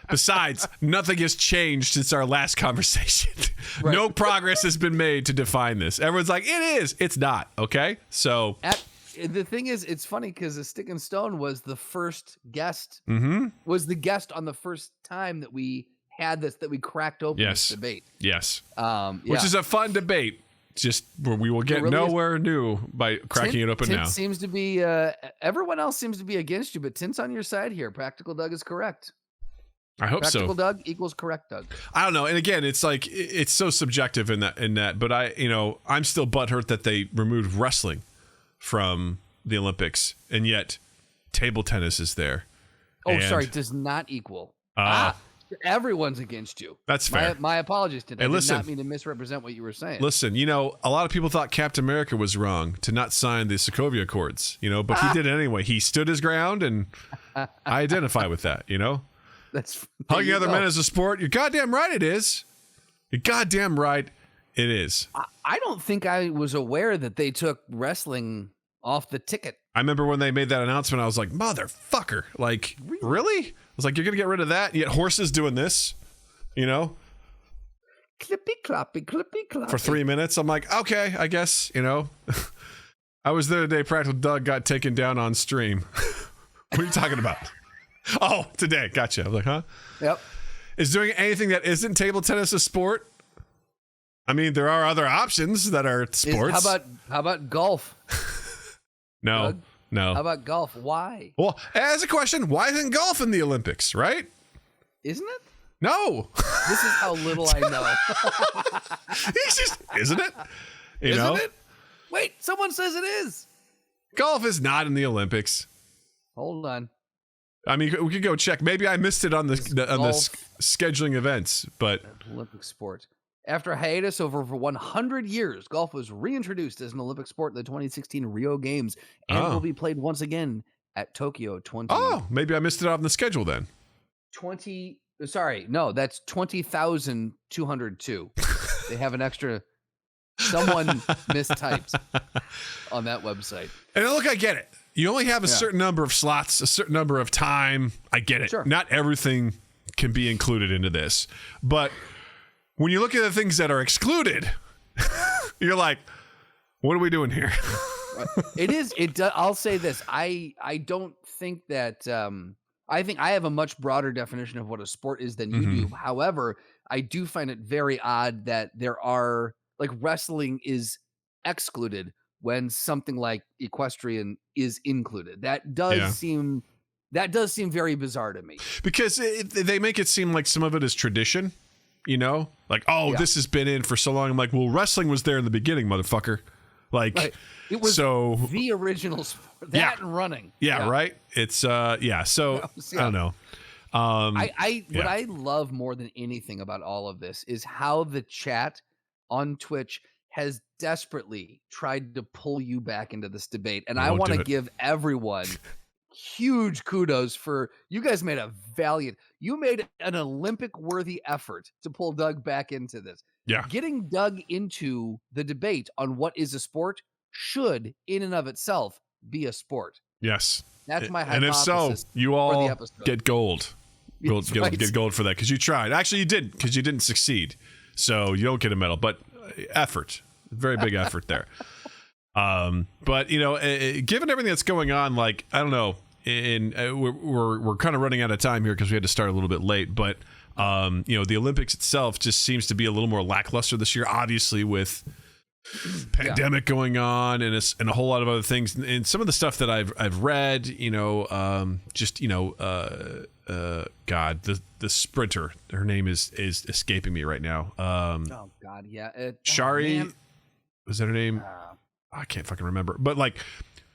Besides, nothing has changed since our last conversation. Right. No progress has been made to define this. Everyone's like, it is. It's not. Okay? So. The thing is, it's funny because the Stick and Stone was the first guest, Mm-hmm. was the guest on the first time that we had this, that we cracked open Yes. this debate. Yes. Yeah. Which is a fun debate. Just where we will get really nowhere new by cracking it open Tint now. seems to be, everyone else seems to be against you, but Tint's on your side here. Practical Doug is correct. I hope Practical so. Doug equals correct Doug. I don't know. And again, it's like it's so subjective in that. But I'm still butthurt that they removed wrestling from the Olympics, and yet table tennis is there. Oh, And, sorry, does not equal. Everyone's against you. That's fair. My apologies to that. Hey, I did listen. not mean to misrepresent what you were saying. Listen, a lot of people thought Captain America was wrong to not sign the Sokovia Accords, but he did it anyway. He stood his ground, and I identify with that, That's Hugging other men is a sport. You're goddamn right it is. You're goddamn right it is. I don't think I was aware that they took wrestling off the ticket. I remember when they made that announcement, I was like, motherfucker. Like, really? I was like, you're going to get rid of that? Yet horses doing this, Clippy cloppy, clippy cloppy. for 3 minutes. I'm like, okay, I guess, I was there today. Practical Doug got taken down on stream. What are you talking about? Oh, today. Gotcha. I was like, huh? Yep. Is doing anything that isn't table tennis a sport? I mean, there are other options that are sports. How about golf? No, Doug? no. How about golf? Why? Well, as a question, why isn't golf in the Olympics, right? Isn't it? No. This is how little I know. He's just, isn't it? Isn't it? Wait, someone says it is. Golf is not in the Olympics. Hold on. I mean, we could go check. Maybe I missed it on the golf scheduling events, but Olympic sport. After a hiatus over 100 years, golf was reintroduced as an Olympic sport in the 2016 Rio Games and will be played once again at Tokyo 20. Oh, maybe I missed it on the schedule then. 20. Sorry, no, that's 20,202. They have an extra. Someone mistyped on that website. And look, I get it. You only have a certain number of slots, a certain number of time. I get it. Sure. Not everything can be included into this. But when you look at the things that are excluded, you're like, what are we doing here? It is. It does. I'll say this. I don't think that. I think I have a much broader definition of what a sport is than you do. However, I do find it very odd that there are like wrestling is excluded when something like equestrian is included. That does seem very bizarre to me. Because they make it seem like some of it is tradition, you know? Like, this has been in for so long. I'm like, well, wrestling was there in the beginning, motherfucker. Like, right. It was the original sport. That and running. Yeah, right? It's, So, I don't know. What I love more than anything about all of this is how the chat on Twitch has desperately tried to pull you back into this debate. And I want to give everyone huge kudos for you guys made a you made an Olympic worthy effort to pull Doug back into this. Yeah. Getting Doug into the debate on what is a sport should in and of itself be a sport. Yes. That's my hypothesis. And if so, you all get gold. Get gold for that because you tried. Actually, you didn't because you didn't succeed. So you don't get a medal, but effort, very big effort there. But you know, given everything that's going on, like I don't know, we're kind of running out of time here because we had to start a little bit late. But you know, the Olympics itself just seems to be a little more lackluster this year, obviously with pandemic going on and a whole lot of other things. And some of the stuff that I've read, you know, just you know, God, the sprinter, her name is escaping me right now. Oh God, yeah, Shari, was that her name? I can't fucking remember. But like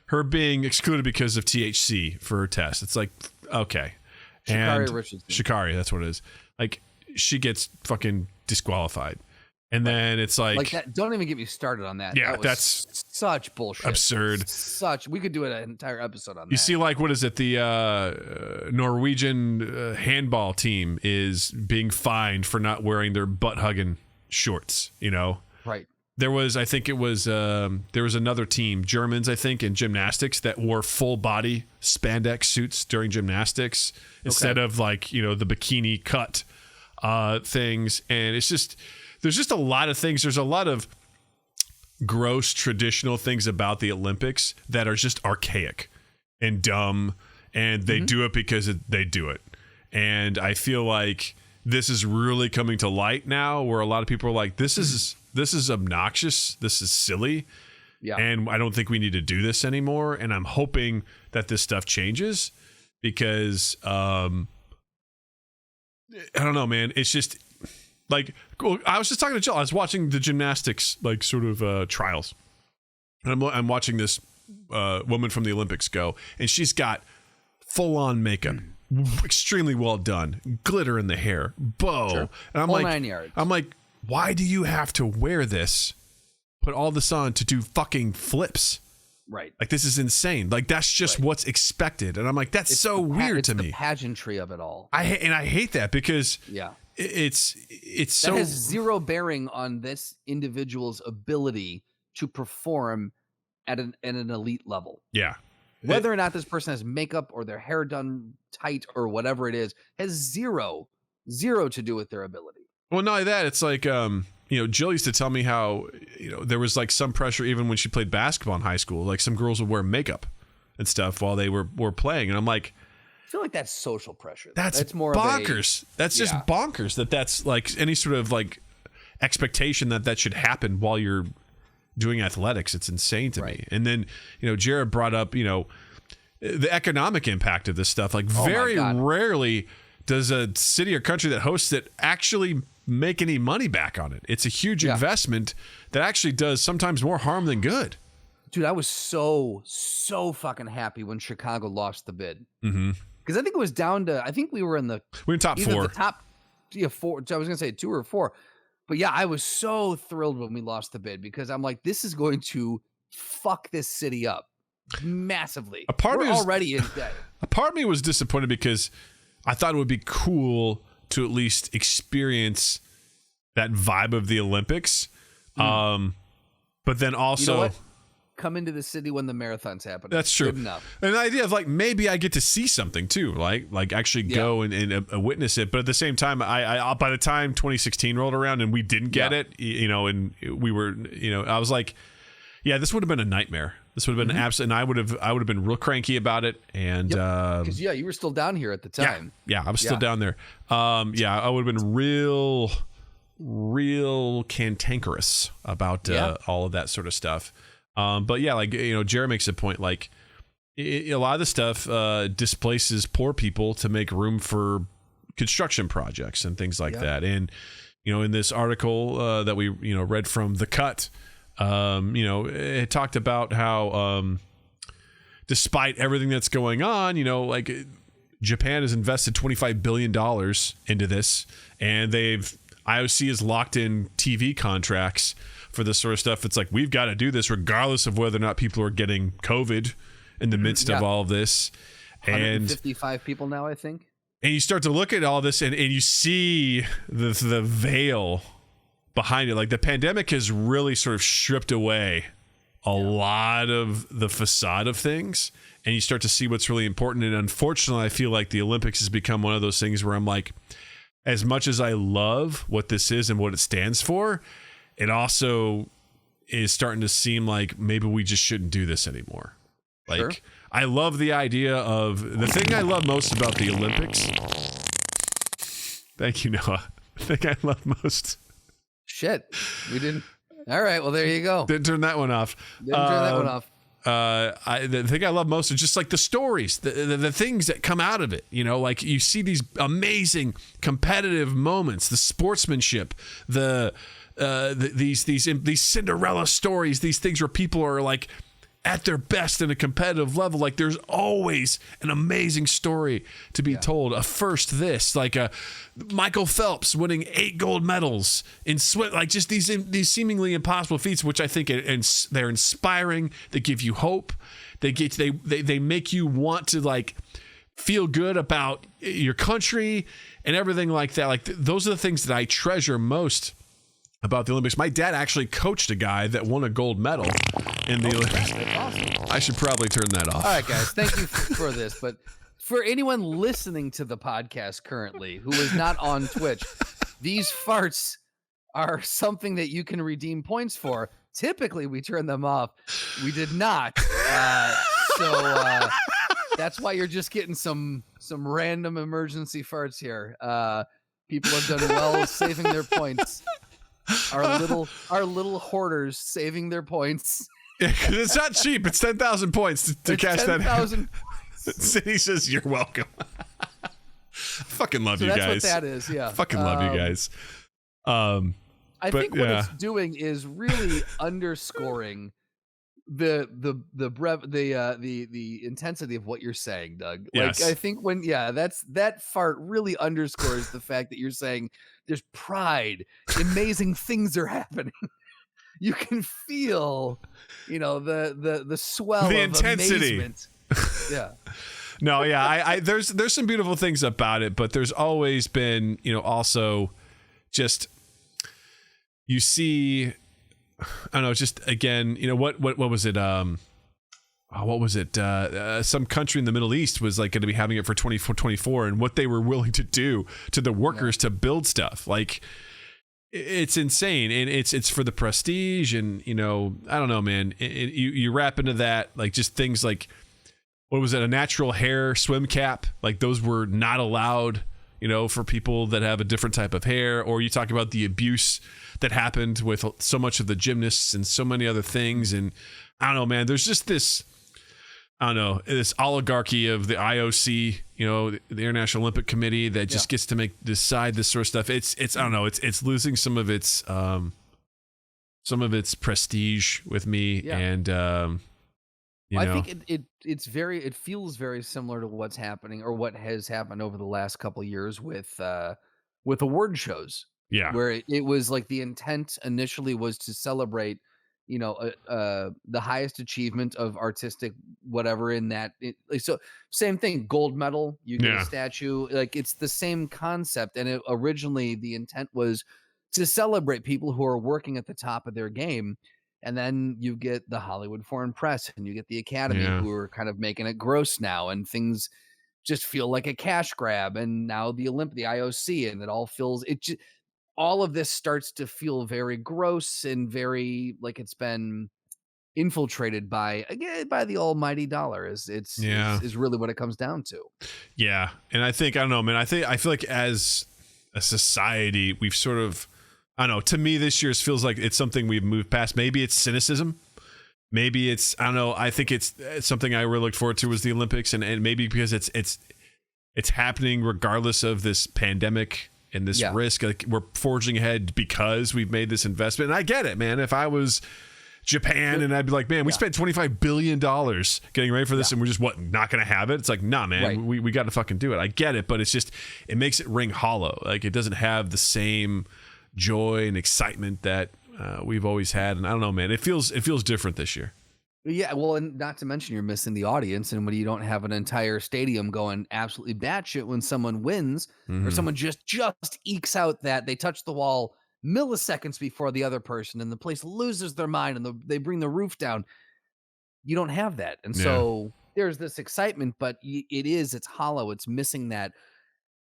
her being excluded because of THC for her test. It's like, okay. Sha'Carri and Richardson. Sha'Carri, that's what it is. Like she gets fucking disqualified. And then it's like that. Don't even get me started on that. Yeah, that that's such bullshit. Absurd. We could do an entire episode on that. You see, like, what is it? The Norwegian handball team is being fined for not wearing their butt hugging shorts. You know, right? There was, I think it was, there was another team, Germans, I think, in gymnastics that wore full body spandex suits during gymnastics instead of like, you know, the bikini cut things. And it's just, there's just a lot of things. There's a lot of gross traditional things about the Olympics that are just archaic and dumb. And they do it because they do it. And I feel like this is really coming to light now where a lot of people are like, this is obnoxious. This is silly. Yeah. And I don't think we need to do this anymore. And I'm hoping that this stuff changes because I don't know, man. It's just like, I was just talking to Jill. I was watching the gymnastics, like sort of trials. And I'm watching this woman from the Olympics go, and she's got full on makeup. Extremely well done, glitter in the hair, bow, and I'm All like, 9 yards. I'm like, why do you have to wear this? Put all this on to do fucking flips, right? Like this is insane. Like that's just what's expected, and I'm like, that's so weird to me. The pageantry of it all. I hate that because it's so that has zero bearing on this individual's ability to perform at an elite level. Yeah. Whether or not this person has makeup or their hair done tight or whatever it is has zero to do with their ability. Well, not only that, it's like, you know, Jill used to tell me how, you know, there was like some pressure even when she played basketball in high school. Like some girls would wear makeup and stuff while they were playing. And I'm like, I feel like that's social pressure. That's more bonkers. That's just bonkers that's like any sort of like expectation that should happen while you're doing athletics. It's insane to me. And then, you know, Jared brought up, you know, the economic impact of this stuff. Like very rarely does a city or country that hosts it actually make any money back on it. It's a huge investment that actually does sometimes more harm than good. Dude, I was so fucking happy when Chicago lost the bid. Because I think it was down to, I think we were in the top four. The top 4. I was gonna say 2 or 4. But yeah, I was so thrilled when we lost the bid because I'm like, this is going to fuck this city up massively. We're already in debt. A part of me was disappointed because I thought it would be cool to at least experience that vibe of the Olympics. But then also, what? Come into the city when the marathon's happening. That's true. Good enough. And the idea of like maybe I get to see something too, like actually go and witness it. But at the same time, I by the time 2016 rolled around and we didn't get it, and we were, I was like, yeah, this would have been a nightmare. This would have been absolute, and I would have been real cranky about it. And because you were still down here at the time. Yeah, I was still down there. I would have been real cantankerous about all of that sort of stuff. But yeah, like, Jared makes a point, like a lot of the stuff displaces poor people to make room for construction projects and things like that. And, in this article that we, read from The Cut, it talked about how despite everything that's going on, like Japan has invested $25 billion into this, and IOC has locked in TV contracts for this sort of stuff. It's like, we've got to do this regardless of whether or not people are getting COVID in the midst of all of this. And 155 people now, I think. And you start to look at all this and you see the veil behind it. Like, the pandemic has really sort of stripped away a lot of the facade of things, and you start to see what's really important. And unfortunately, I feel like the Olympics has become one of those things where I'm like, as much as I love what this is and what it stands for, it also is starting to seem like maybe we just shouldn't do this anymore. Like, I love the idea of the thing I love most about the Olympics. Thank you, Noah. The thing I love most. Shit, we didn't. All right, well, there you go. Didn't turn that one off. The thing I love most is just like the stories, the things that come out of it. Like, you see these amazing competitive moments, the sportsmanship, these Cinderella stories, these things where people are like at their best in a competitive level. Like, there's always an amazing story to be told. A first this, like Michael Phelps winning 8 gold medals in swim, like just these seemingly impossible feats, which I think they're inspiring. They give you hope. They make you want to like feel good about your country and everything like that. Like, those are the things that I treasure most about the Olympics. My dad actually coached a guy that won a gold medal in the Olympics. That's awesome. I should probably turn that off. All right, guys, thank you for this. But for anyone listening to the podcast currently who is not on Twitch, these farts are something that you can redeem points for. Typically, we turn them off. We did not. So that's why you're just getting some random emergency farts here. People have done well saving their points. Our little hoarders saving their points. Yeah, 'cause it's not cheap. It's 10,000 points to cash 10,000. that. City says you're welcome. Fucking love you that's guys. What that is. Yeah. Fucking love you guys. I think what it's doing is really underscoring the intensity of what you're saying, Doug. Like, I think that fart really underscores the fact that you're saying there's pride, amazing things are happening. You can feel, the swell the of intensity. Amazement. Yeah. No, yeah, there's some beautiful things about it, but there's always been, also just you see, I don't know, just again, what was it? What was it? Some country in the Middle East was like going to be having it for 2024, and what they were willing to do to the workers to build stuff. Like, it's insane, and it's for the prestige, and I don't know, man. You wrap into that like just things like, what was it? A natural hair swim cap? Like, those were not allowed, for people that have a different type of hair. Or you talk about the abuse that happened with so much of the gymnasts and so many other things. And I don't know, man, there's just this, I don't know, this oligarchy of the IOC, the International Olympic Committee, that just gets to decide this sort of stuff. It's I don't know, it's losing some of its prestige with me. Yeah. And I think it feels very similar to what's happening or what has happened over the last couple of years with award shows. Yeah. Where it was like the intent initially was to celebrate, the highest achievement of artistic whatever in that. So same thing, gold medal, you get a statue. Like, it's the same concept. And originally the intent was to celebrate people who are working at the top of their game. And then you get the Hollywood Foreign Press and you get the Academy Yeah. who are kind of making it gross now, and things just feel like a cash grab. And now the IOC, and it all feels all of this starts to feel very gross and very like it's been infiltrated by the almighty dollar. Is really what it comes down to. Yeah. And I don't know, man. I feel like as a society, we've sort of, I don't know, to me this year feels like it's something we've moved past. Maybe it's cynicism. Maybe it's, I don't know. I think it's something I really looked forward to was the Olympics, and maybe because it's happening regardless of this pandemic and this risk. Like, we're forging ahead because we've made this investment. And I get it, man. If I was Japan and I'd be like, man, we spent $25 billion getting ready for this, and we're just not going to have it. It's like, nah, man, Right. we got to fucking do it. I get it, but it's just, it makes it ring hollow. Like, it doesn't have the same joy and excitement that we've always had. And I don't know, man, it feels different this year. Yeah, well, and not to mention you're missing the audience, and when you don't have an entire stadium going absolutely batshit when someone wins, or someone just ekes out that they touch the wall milliseconds before the other person, and the place loses their mind, and they bring the roof down. You don't have that, and so there's this excitement, but it's hollow. It's missing that.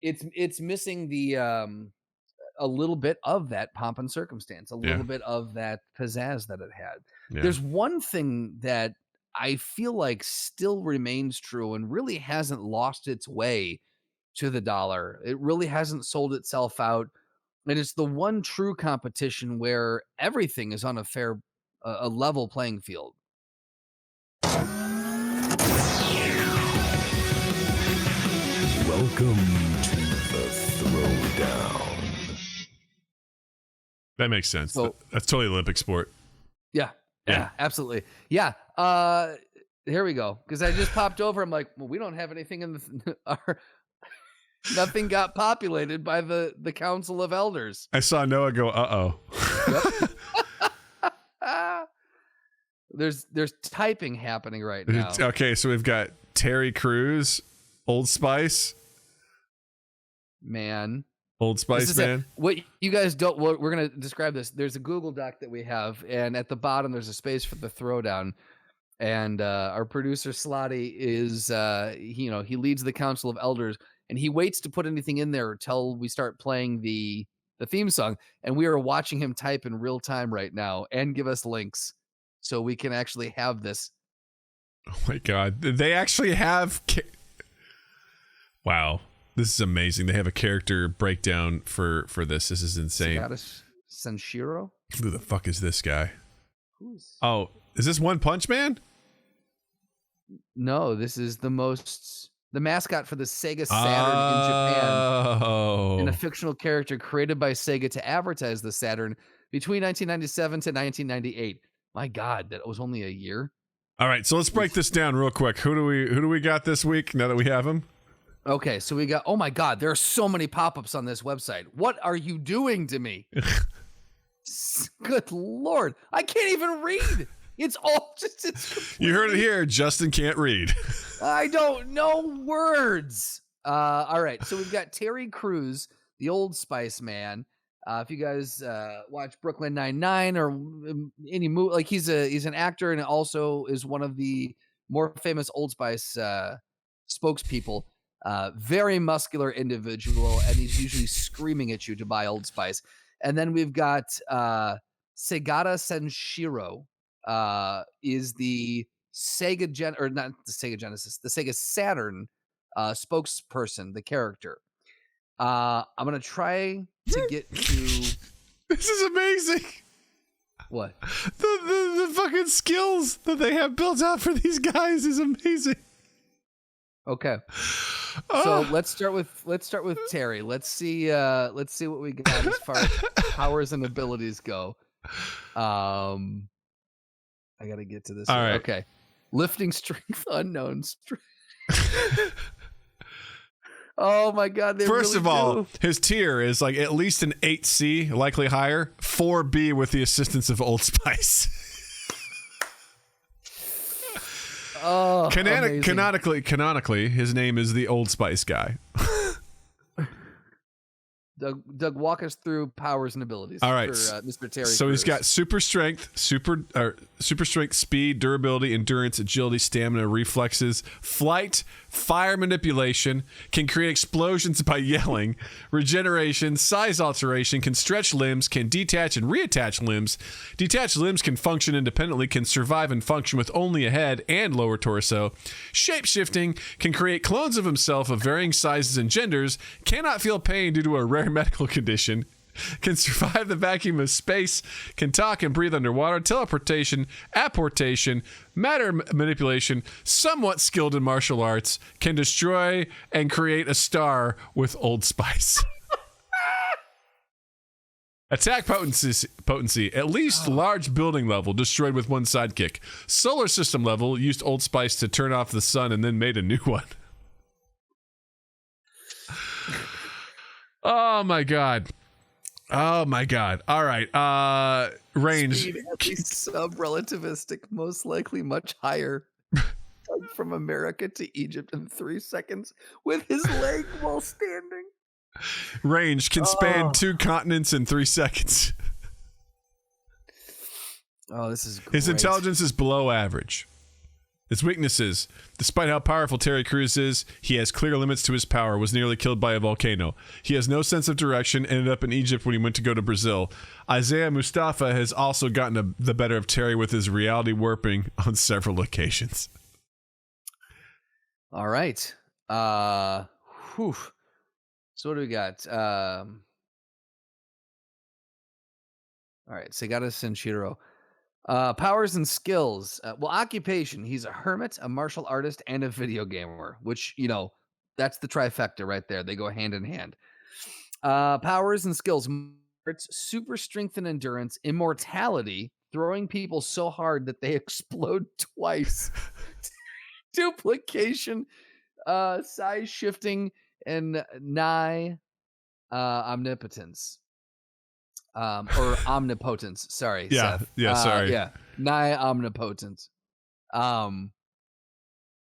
It's missing the a little bit of that pomp and circumstance, a little bit of that pizzazz that it had. There's one thing that I feel like still remains true and really hasn't lost its way to the dollar. It really hasn't sold itself out. And it's the one true competition where everything is on a level playing field. Welcome to the Throwdown. That makes sense. So- That's totally Olympic sport. Yeah, absolutely. Yeah. Here we go. Because I just popped over. I'm like, well, we don't have anything in nothing got populated by the Council of Elders. I saw Noah go, uh-oh. There's typing happening right now. Okay, so we've got Terry Crews, Old Spice. Man. Old Spice, man. What you guys don't, we're going to describe this. There's a Google Doc that we have, and at the bottom, there's a space for the throwdown. And our producer, Slotty, is, he leads the Council of Elders, and he waits to put anything in there until we start playing the theme song. And we are watching him type in real time right now and give us links so we can actually have this. Oh my God. They actually have... Wow. This is amazing. They have a character breakdown for this. This is insane. Segata Sanshiro? Who the fuck is this guy? Who's... Oh, is this One Punch Man? No, this is the mascot for the Sega Saturn in Japan. Oh. And a fictional character created by Sega to advertise the Saturn between 1997 to 1998. My God, that was only a year. All right, so let's break this down real quick. Who do we got this week now that we have him? Okay, so we got, oh my God, there are so many pop-ups on this website. What are you doing to me? Good Lord. I can't even read. It's all just, You heard it here. Justin can't read. I don't know words. All right, so we've got Terry Crews, the Old Spice Man. If you guys watch Brooklyn Nine-Nine or any movie, like he's an actor and also is one of the more famous Old Spice spokespeople. Very muscular individual, and he's usually screaming at you to buy Old Spice. And then we've got Segata Sanshiro, is the not the Sega Genesis, the Sega Saturn spokesperson, the character. I'm gonna try to get to. This is amazing. What? The fucking skills that they have built out for these guys is amazing. Okay. So let's start with Terry. Let's see what we got as far as powers and abilities go. I gotta get to this. All right. Okay. Lifting strength unknown strength. Oh my God. First really of all, do. his tier is like at least an 8C, likely higher, 4B with the assistance of Old Spice. Oh, amazing. Canonically, his name is the Old Spice guy. Doug, walk us through powers and abilities. All right, for, Mr. Terry. So he's Crews. got super strength, super strength, speed, durability, endurance, agility, stamina, reflexes, flight, fire manipulation, can create explosions by yelling, regeneration, size alteration, can stretch limbs, can detach and reattach limbs. Detached limbs can function independently, can survive and function with only a head and lower torso. Shape-shifting, can create clones of himself of varying sizes and genders, cannot feel pain due to a rare medical condition, can survive the vacuum of space, can talk and breathe underwater, teleportation, apportation, matter manipulation, somewhat skilled in martial arts, can destroy and create a star with Old Spice. Attack potency, at least large building level, destroyed with one sidekick. Solar system level, used Old Spice to turn off the sun and then made a new one. Oh my god. All right. Range. Speed, at least sub-relativistic, most likely much higher. From America to Egypt in 3 seconds with his leg while standing. Range can span 2 continents in 3 seconds. Oh, this is great. His intelligence is below average. His weaknesses: despite how powerful Terry Crews is, he has clear limits to his power, was nearly killed by a volcano. He has no sense of direction, ended up in Egypt when he went to go to Brazil. Isaiah Mustafa has also gotten the better of Terry with his reality warping on several occasions. All right. Whew. So what do we got? All right, Segata Sanshiro. Powers and skills. Occupation. He's a hermit, a martial artist, and a video gamer, which, that's the trifecta right there. They go hand in hand. Powers and skills. Super strength and endurance, immortality, throwing people so hard that they explode twice. Duplication, size shifting, and nigh omnipotence. Or omnipotence. Sorry, Yeah, Seth. sorry. Nigh omnipotence.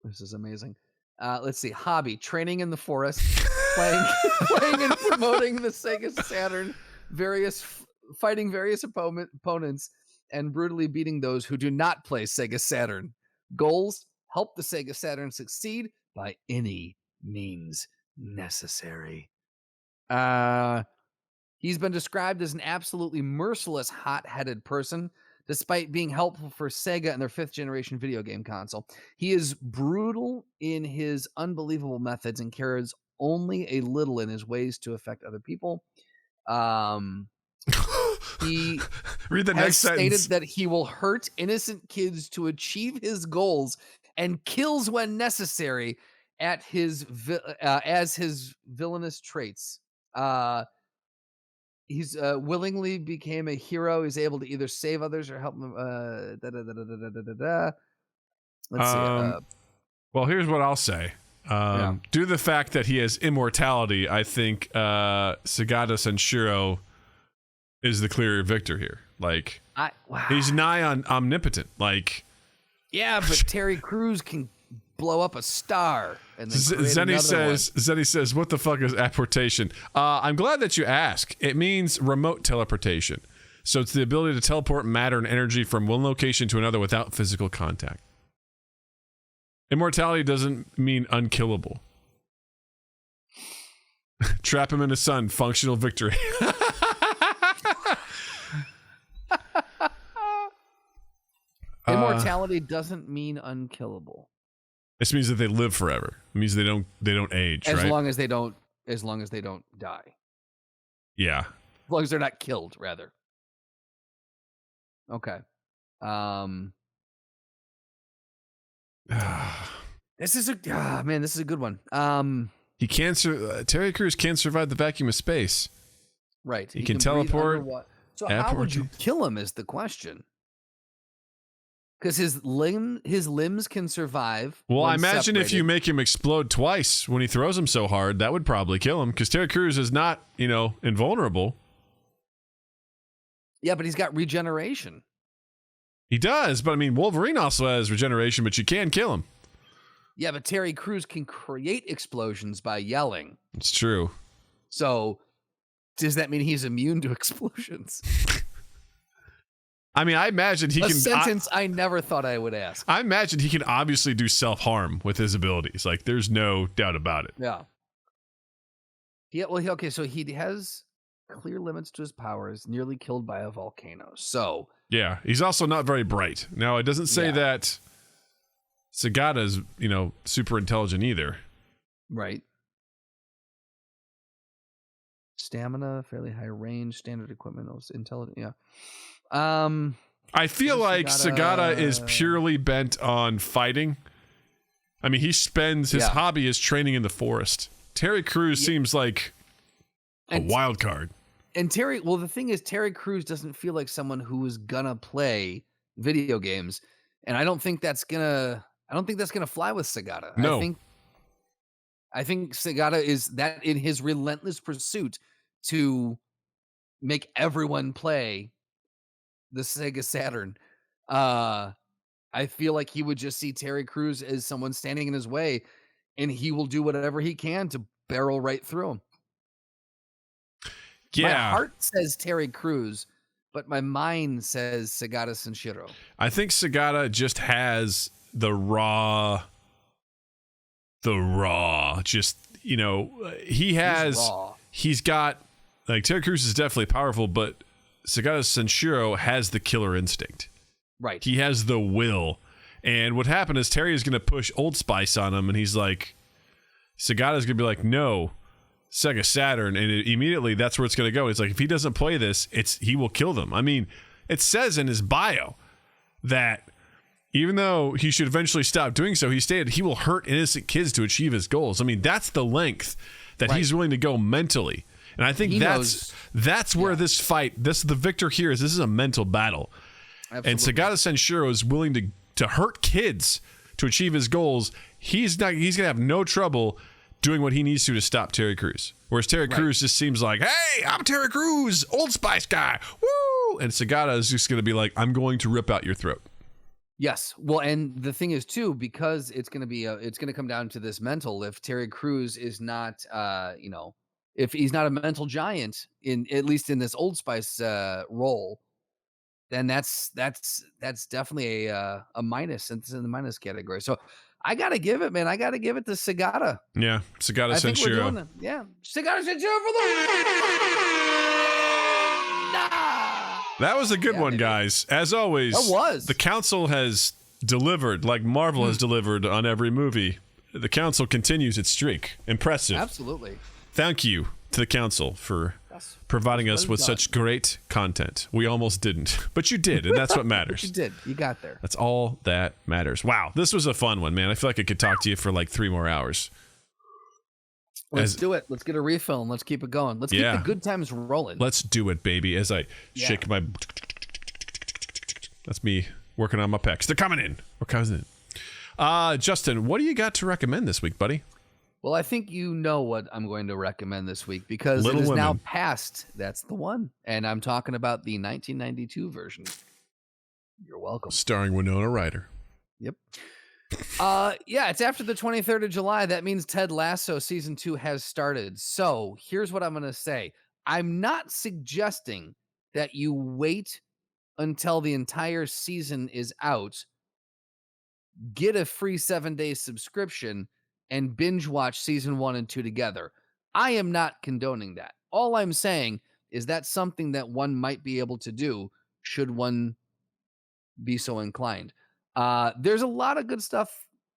This is amazing. Let's see. Hobby: training in the forest, playing and promoting the Sega Saturn, fighting various opponents, and brutally beating those who do not play Sega Saturn. Goals: help the Sega Saturn succeed by any means necessary. He's been described as an absolutely merciless, hot-headed person, despite being helpful for Sega and their 5th generation video game console. He is brutal in his unbelievable methods and cares only a little in his ways to affect other people. He Read the has next sentence. stated that he will hurt innocent kids to achieve his goals and kills when necessary as his villainous traits. He's willingly became a hero. He's able to either save others or help them. Let's see. Well, here's what I'll say. Due to the fact that he has immortality, I think Segata Sanshiro is the clear victor here. Like, he's nigh on omnipotent. Like, yeah, but Terry Crews can blow up a star. And then Zenny says, what the fuck is apportation? I'm glad that you ask. It means remote teleportation. So it's the ability to teleport matter and energy from one location to another without physical contact. Immortality doesn't mean unkillable. Trap him in the sun. Functional victory. Immortality doesn't mean unkillable. This means that they live forever. It means they don't age, as right? As long as they don't die. Yeah. As long as they're not killed, rather. Okay. This is a good one. Terry Crews can't survive the vacuum of space. Right. He can teleport. So how would you kill him is the question. Because his limbs can survive. Well, I imagine if you make him explode twice when he throws him so hard, that would probably kill him. Because Terry Crews is not, invulnerable. Yeah, but he's got regeneration. He does, but Wolverine also has regeneration, but you can kill him. Yeah, but Terry Crews can create explosions by yelling. It's true. So Does that mean he's immune to explosions? I mean, I imagine he A can. sentence I never thought I would ask. I imagine he can obviously do self-harm with his abilities. Like, there's no doubt about it. Yeah. Yeah. Well, okay. So he has clear limits to his powers. Nearly killed by a volcano. So Yeah, he's also not very bright. Now, it doesn't say that Segata's, super intelligent either. right. Stamina, fairly high range, standard equipment, intelligent. Yeah. I feel like Segata is purely bent on fighting. I mean, he spends his hobby is training in the forest. Terry Crews seems like a wild card. And the thing is, Terry Crews doesn't feel like someone who is gonna play video games, and I don't think that's gonna fly with Segata. No. I think Segata is that in his relentless pursuit to make everyone play the Sega Saturn. I feel like he would just see Terry Crews as someone standing in his way, and he will do whatever he can to barrel right through him. Yeah. My heart says Terry Crews, but my mind says Segata Sanshiro. I think Segata just has the raw, just, he's got, like, Terry Crews is definitely powerful, but Segata Sanshiro has the killer instinct. Right. He has the will. And what happened is Terry is going to push Old Spice on him, and he's like, Segata's going to be like, no, Sega Saturn, and immediately that's where it's going to go. It's like, if he doesn't play this, he will kill them. I mean, it says in his bio that even though he should eventually stop doing so, he stated he will hurt innocent kids to achieve his goals. I mean, that's the length that he's willing to go mentally. And I think that's where this fight, the victor here is. This is a mental battle. Absolutely. And Segata Sanshiro is willing to hurt kids to achieve his goals. He's going to have no trouble doing what he needs to stop Terry Crews. Whereas Terry Crews just seems like, hey, I'm Terry Crews, Old Spice guy. Woo! And Segata is just going to be like, I'm going to rip out your throat. Yes. Well, and the thing is too, because it's going to come down to this mental. If Terry Crews is not, if he's not a mental giant at least in this Old Spice role, then that's definitely a minus. It's in the minus category. So I got to give it, man. I got to give it to Segata. Yeah, Segata Sanshiro. Yeah, Segata Sanshiro for the That was a good one, guys. As always, the council has delivered, like Marvel has delivered on every movie. The council continues its streak. Impressive. Absolutely. Thank you to the council for providing us with such great content. We almost didn't, but you did, and that's what matters. You did. You got there. That's all that matters. Wow, this was a fun one, man. I feel like I could talk to you for like 3 more hours. Let's do it. Let's get a refill and let's keep it going. Let's keep the good times rolling. Let's do it, baby. As I shake my... That's me working on my pecs. They're coming in. We're coming in. Justin, what do you got to recommend this week, buddy? Well, I think you know what I'm going to recommend this week because it is now past. That's the one. And I'm talking about the 1992 version. You're welcome. Starring Winona Ryder. Yep. It's after the 23rd of July. That means Ted Lasso season 2 has started. So here's what I'm going to say. I'm not suggesting that you wait until the entire season is out, get a free 7-day subscription, and binge watch season 1 and 2 together. I am not condoning that. All I'm saying is that's something that one might be able to do should one be so inclined. There's a lot of good stuff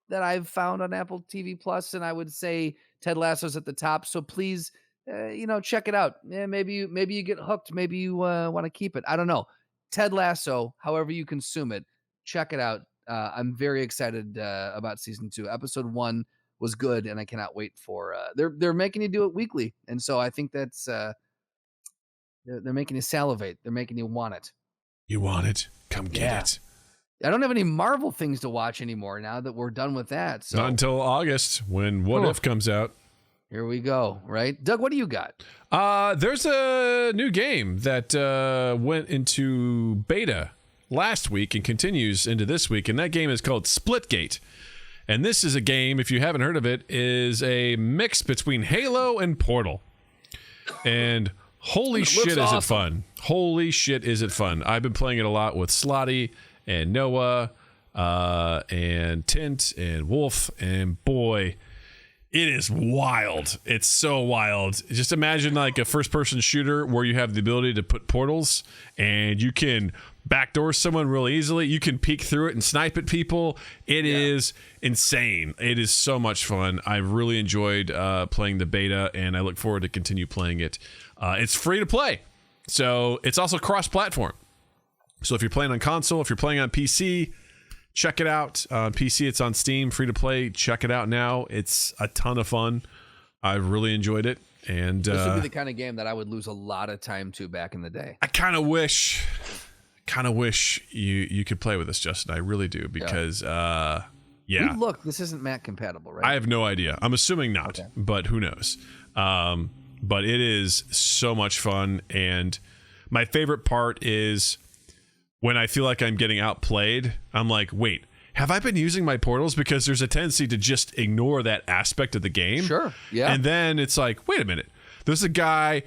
that I've found on Apple TV Plus, and I would say Ted Lasso's at the top. So please, check it out. Maybe you get hooked. Maybe you want to keep it. I don't know. Ted Lasso, however you consume it, check it out. I'm very excited about season 2. Episode 1 was good, and I cannot wait for. They're making you do it weekly, and so I think that's they're making you salivate. They're making you want it. You want it? Come get it. I don't have any Marvel things to watch anymore now that we're done with that. So not until August when What If comes out. Here we go. Right, Doug? What do you got? There's a new game that went into beta last week and continues into this week, and that game is called Splitgate. And this is a game, if you haven't heard of it, is a mix between Halo and Portal. And Holy shit, is it fun. Holy shit, is it fun. I've been playing it a lot with Slotty and Noah and Tint and Wolf, and boy, it is wild. It's so wild. Just imagine like a first-person shooter where you have the ability to put portals and you can backdoor someone really easily. You can peek through it and snipe at people. It is insane. It is so much fun. I've really enjoyed playing the beta, and I look forward to continue playing it. It's free to play, so it's also cross-platform. So if you're playing on console, if you're playing on PC, check it out. On PC, it's on Steam, free to play. Check it out now. It's a ton of fun. I've really enjoyed it. And this would be the kind of game that I would lose a lot of time to back in the day. I kind of wish you could play with us, Justin. I really do, because Look, this isn't Mac compatible, right? I have no idea. I'm assuming not, but who knows? But it is so much fun, and my favorite part is when I feel like I'm getting outplayed, I'm like, wait, have I been using my portals? Because there's a tendency to just ignore that aspect of the game. Sure, yeah. And then it's like, wait a minute, there's a guy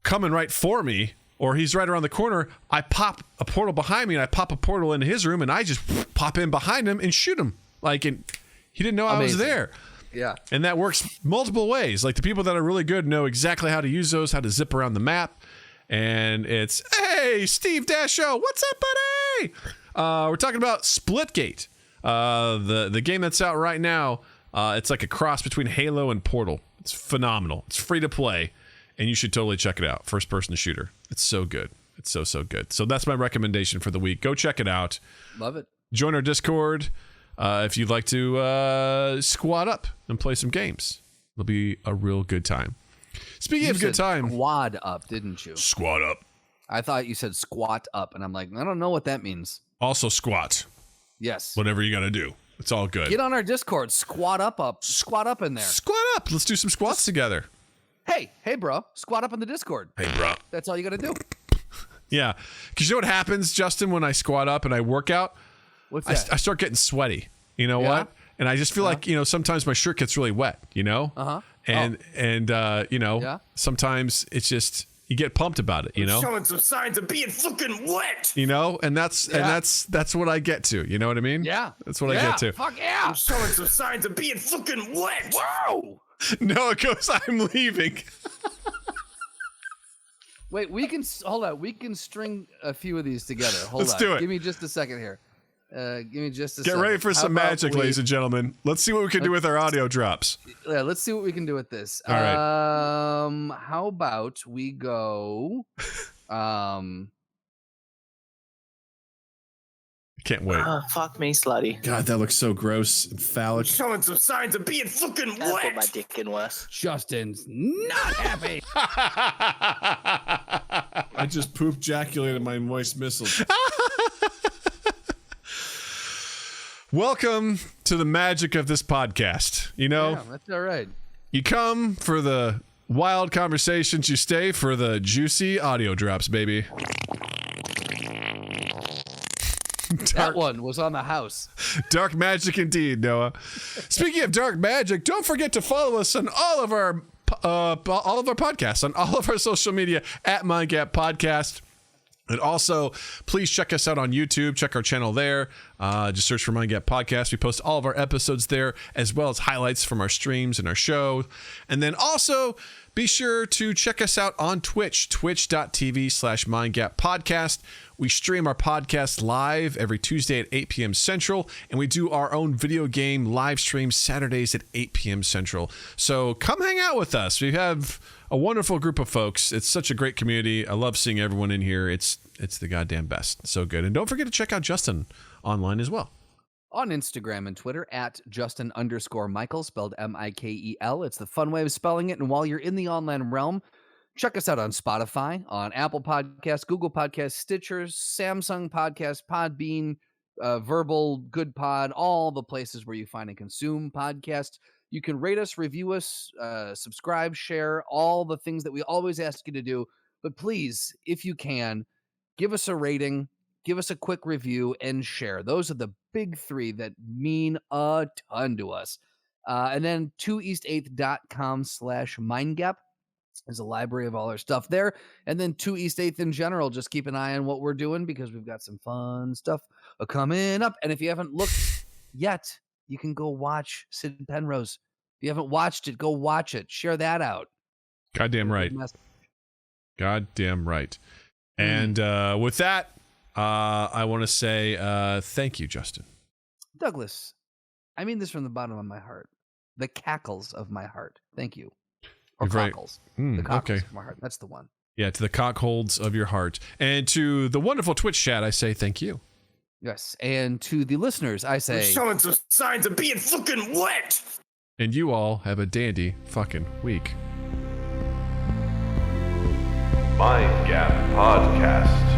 coming right for me, or he's right around the corner. I pop a portal behind me, and I pop a portal into his room, and I just pop in behind him and shoot him. Like, and he didn't know I was there. Yeah. And that works multiple ways. Like, the people that are really good know exactly how to use those, how to zip around the map. And it's, hey, Steve Dasho, what's up, buddy? We're talking about Splitgate, the game that's out right now. It's like a cross between Halo and Portal. It's phenomenal. It's free to play, and you should totally check it out. First-person shooter. It's so good. It's so good. So that's my recommendation for the week. Go check it out. Love it. Join our Discord if you'd like to squad up and play some games. It'll be a real good time. Speaking of good time, squad up, didn't you? Squad up. I thought you said squat up, and I'm like, I don't know what that means. Also squat. Yes. Whatever you got to do. It's all good. Get on our Discord. Squat up in there. Squat up. Let's do some squats together. Hey, bro. Squat up on the Discord. Hey, bro. That's all you got to do. Yeah. Because you know what happens, Justin, when I squat up and I work out? What's that? I start getting sweaty. You know what? And I just feel like, sometimes my shirt gets really wet, Uh-huh. And sometimes it's just, you get pumped about it, Showing some signs of being fucking wet. And that's what I get to. You know what I mean? Yeah. That's what I get to. Fuck yeah. I'm showing some signs of being fucking wet. Whoa. No, it goes, I'm leaving. Wait, hold on. We can string a few of these together. Let's do it. Give me just a second here. Give me just a Get second. ready for some magic, ladies and gentlemen. Let's see what we can do with our audio drops. Yeah, let's see what we can do with this. All right. How about we go? Can't wait. Fuck me, slutty. God, that looks so gross and phallic. Showing some signs of being fucking Put wet. my dick in Wes. Justin's not happy. I just poop ejaculated my moist missiles. Welcome to the magic of this podcast. Yeah, that's all right. You come for the wild conversations, you stay for the juicy audio drops, baby. That one was on the house. Dark magic indeed, Noah. Speaking of dark magic, don't forget to follow us on all of our podcasts, on all of our social media at MindGap Podcast. And also, please check us out on YouTube. Check our channel there. Just search for MindGap Podcast. We post all of our episodes there, as well as highlights from our streams and our show. And then also, be sure to check us out on Twitch, twitch.tv/MindGap Podcast. We stream our podcast live every Tuesday at 8 p.m. Central, and we do our own video game live stream Saturdays at 8 p.m. Central. So come hang out with us. We have a wonderful group of folks. It's such a great community. I love seeing everyone in here. It's the goddamn best. So good. And don't forget to check out Justin online as well. On Instagram and Twitter at Justin_Michael, spelled Mikel. It's the fun way of spelling it. And while you're in the online realm, check us out on Spotify, on Apple Podcasts, Google Podcasts, Stitcher, Samsung Podcasts, Podbean, Verbal, Good Pod, all the places where you find and consume podcasts. You can rate us, review us, subscribe, share, all the things that we always ask you to do. But please, if you can, give us a rating, give us a quick review, and share. Those are the big three that mean a ton to us. And then 2east8th.com/mindgap. There's a library of all our stuff there. And then 2 East 8th in general. Just keep an eye on what we're doing because we've got some fun stuff coming up. And if you haven't looked yet, you can go watch Sid Penrose. If you haven't watched it, go watch it. Share that out. Goddamn right. Goddamn right. And with that, I want to say thank you, Justin. Douglas, I mean this from the bottom of my heart. The cackles of my heart. Thank you. Or You're right. cockles. The cockles okay. of my heart. That's the one. Yeah, to the cockholds of your heart. And to the wonderful Twitch chat, I say thank you. Yes. And to the listeners, I We're say... showing some signs of being fucking wet. And you all have a dandy fucking week. Mind Gap Podcast.